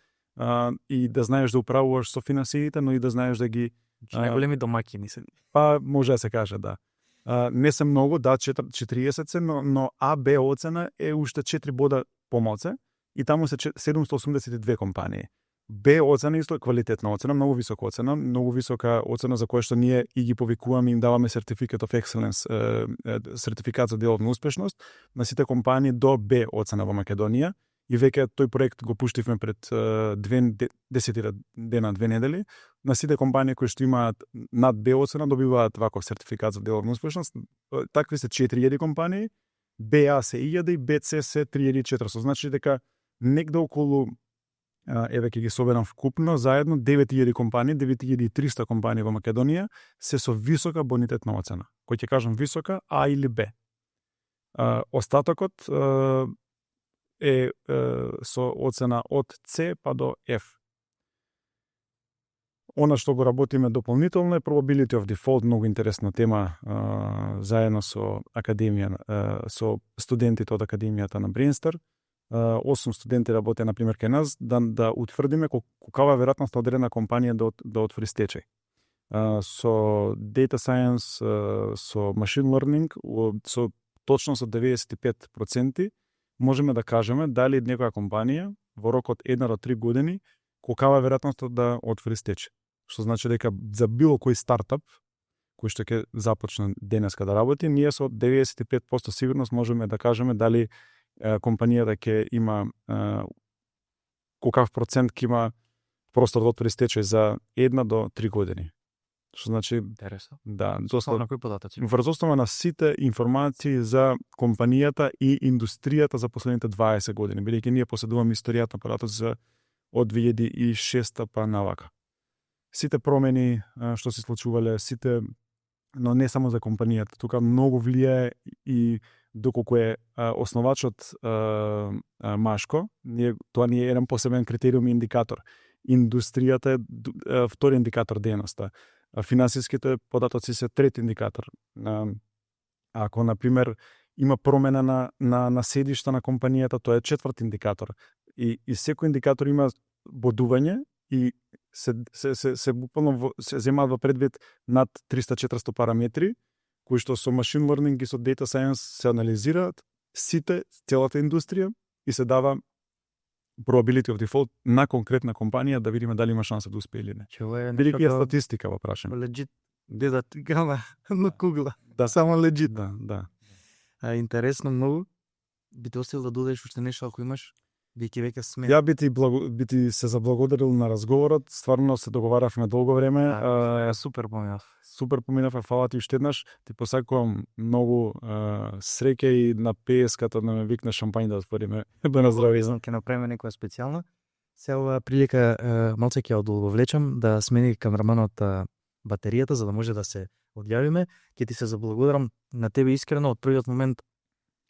S3: и да знаеш да управуваш со финансиите, но и да знаеш да ги
S2: најголеми домаќини се.
S3: Па може да се каже, да. Не се многу, да, 40 се, но А, Б оцена е уште 4 бода помалце и таму се 782 компании. Б оцена исто е квалитетна оцена, многу висока оцена за која што ние и ги повикуваме и им даваме Certificate of Excellence, сертификат за деловна успешност на сите компании до Б оцена во Македонија. И веќе тој проект го пуштивме пред 10 дена, 2 недели. На сите компании кои што имаат над Б оцена добиваат ваков сертификат за деловна успешност. Такви се 4000 компании, БА се 1000 и БЦ се 3400. Значи дека негде околу еве ќе ги соберам вкупно заедно 9000 компании, 9300 компании во Македонија се со висока бонитетна оцена. Кој ќе кажам висока, А или Б. Остатокот е со оцена од С па до Ф. Она што го работиме дополнително е probability of default, многу интересна тема, заедно со академија, со студентите од академијата на Бринстер. 8 студенти работе на пример кај нас да утврдиме каква е веројатноста одредена компанија да отвори стечај. Со data science, со machine learning, со точност од 95% можеме да кажеме дали некоја компанија во рок од 1 до 3 години каква е веројатноста да отвори стечај. Што значи дека за било кој стартап кој што ќе започне денеска да работи, ние со 95% сигурност можеме да кажеме дали компанијата ќе има каков процент ќе има простор да отвори стечај за 1 до 3 години. Што значи
S2: интересно.
S3: Да,
S2: доста на кои податоци.
S3: Врз основа на сите информации за компанијата и индустријата за последните 20 години, бидејќи ние поседуваме историјата на податоци за од 2006 па навака. Сите промени што се случувале, сите но не само за компанијата. Тука многу влијае и доколку е основачот машко, тоа ни е еден посебен критериум и индикатор. Индустријата е втори индикатор дејноста. Финансиските податоци се трети индикатор. Ако, например, има промена на седишта на компанијата, тоа е четврти индикатор. И секој индикатор има бодување и се буквално се земаат во предвид над 300-400 параметри, кои што со machine learning и со data science се анализираат сите, целата индустрија и се дава probability of default на конкретна компанија да видиме дали има шанса да успее или не. Бидејќи е статистика во прашање.
S2: Legit, да гама на кугла.
S3: Да,
S2: само legit.
S3: Да.
S2: Интересно многу. Би те оставил да додадеш уште нешто ако имаш, бидејќи веќе сме.
S3: Ја би ти се заблагодарил на разговорот. Стварно се договаравме долго време.
S2: Супер поминав.
S3: Супер поминав, фала ти уште еднаш. Ти посакувам многу среќа и на ПС-ката да ме викне шампањ да отвориме. Да наздрави.
S2: Ќе направиме некоја специјална. Се ова прилика малце ќе одолговлечам да смени камераманот батеријата за да може да се одјавиме. Ќе ти се заблагодарам на тебе искрено од првиот момент.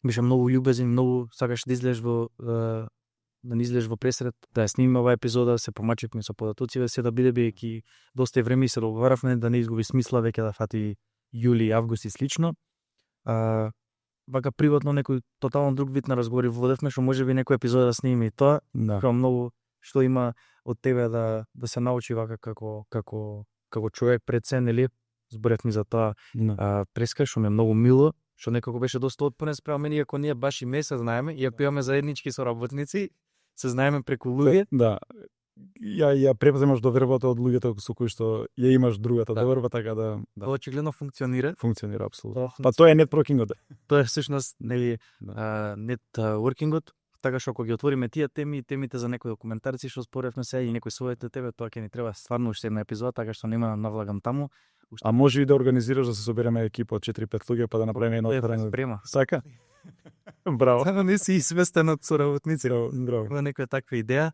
S2: Беше многу љубезен, многу сакаш да излезеш да не излезеш во пресред, да ја снимиме оваа епизода, се помачивме со податоците, се да биде бидејќи доста време се договаравме да не изгуби смисла веќе да фати јули, август и слично. Вака приватно некој тотално друг вид на разговори водевме, што можеби некој епизода да снимиме и тоа. Како многу што има од тебе да се научи вака како човек пред се, нели? Зборевме за тоа преска, што ме многу мило, што некако беше доста отпорен спрема мене, иако ние баш и се знаеме, иако имаме заеднички соработници, се знаеме преку луѓе.
S3: Да. Ја препоземаш довербата од луѓето со кои што ја имаш другата доверба, така да.
S2: Тоа очигледно функционира.
S3: Функционира апсолутно. Па тоа е networkingот.
S2: Тоа е всушност нели networkingот, така што ако ги отвориме тие теми, темите за некои документарци што споревме се и некои совети од тебе, тоа ќе ни треба стварно уште една епизода, така што нема навлагам таму.
S3: А може и да организираш да се собереме екипа од 4-5 луѓе па да направиме едно отворање. Сака? Браво.
S2: Само не си свестен од соработници.
S3: Браво.
S2: Има некоја таква идеја.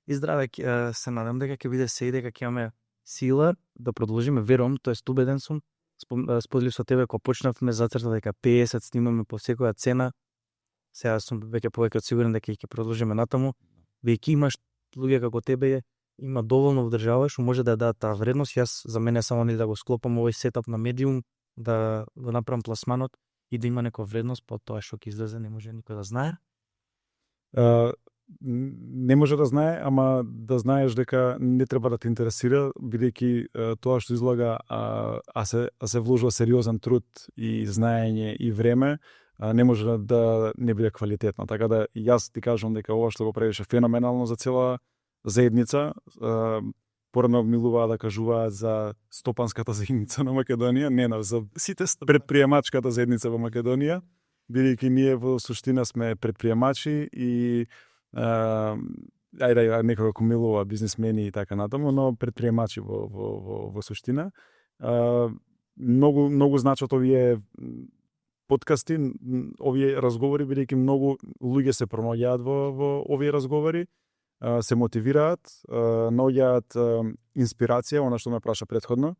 S2: И здраве, се надам дека ќе биде се и дека ќе имаме сила да продолжиме, верувам, тоест убеден сум. Споделив со тебе кога почнавме зацрта дека 50 снимаме по секоја цена. Сега сум веќе повеќе сигурен дека ќе продолжиме натаму. Веќе имаш луѓе како тебе, има доволно во држава што може да ја дадат таа вредност. Јас за мене само не да го склопам овој сетап на медиум, да направам пласманот и да има некоја вредност, по тоа што ќе излезе не може никој да знае.
S3: Не може да знае, ама да знаеш дека не треба да те интересира, бидејќи тоа што излага, се вложува сериозен труд и знаење и време, не може да не биде квалитетно. Така да јас ти кажам дека ова што го правиш е феноменално за цела заедница. Порано милуваа да кажуваат за стопанската заедница на Македонија, не за сите предприемачката заедница во Македонија, бидејќи ние во суштина сме предприемачи и некако милува бизнисмени и така натаму, но предприемачи во суштина. Многу значат овие подкасти, овие разговори, бидејќи многу луѓе се промоѓаат во овие разговори, се мотивираат, наоѓаат инспирација, она што ме праша претходно.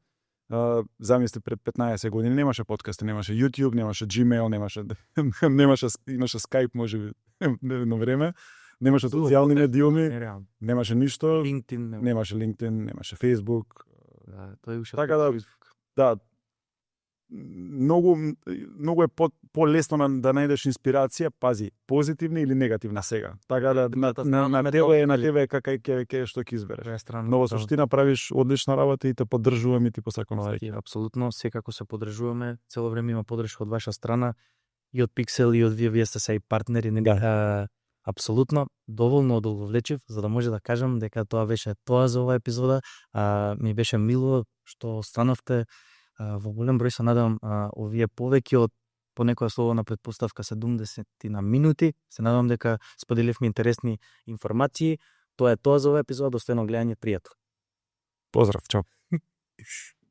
S3: Замисли пред 15 години немаше подкасти, немаше YouTube, немаше Gmail, имаше Skype можеби едно време, немаше социјални медиуми, немаше ништо, немаше LinkedIn, немаше Facebook. Така да, многу е полесно да најдеш инспирација, пази, позитивна или негативна сега. Така да на тебе какај што ќе избереш. Но во суштина правиш одлична работа и те поддржувам и ти посакувам среќа.
S2: Апсолутно, секако се поддржуваме, цело време има поддршка од ваша страна и од Pixel и од вие сте се и партнери, апсолутно доволно одолговлечив за да може да кажам дека тоа беше тоа за оваа епизода. Ми беше мило што останавте во голем број, се надам овие повеќе од по некоја слободна претпоставка 70 на минути. Се надам дека споделивме интересни информации. Тоа е тоа за оваа епизода. Достојно гледање, пријатно.
S3: Поздрав, чао.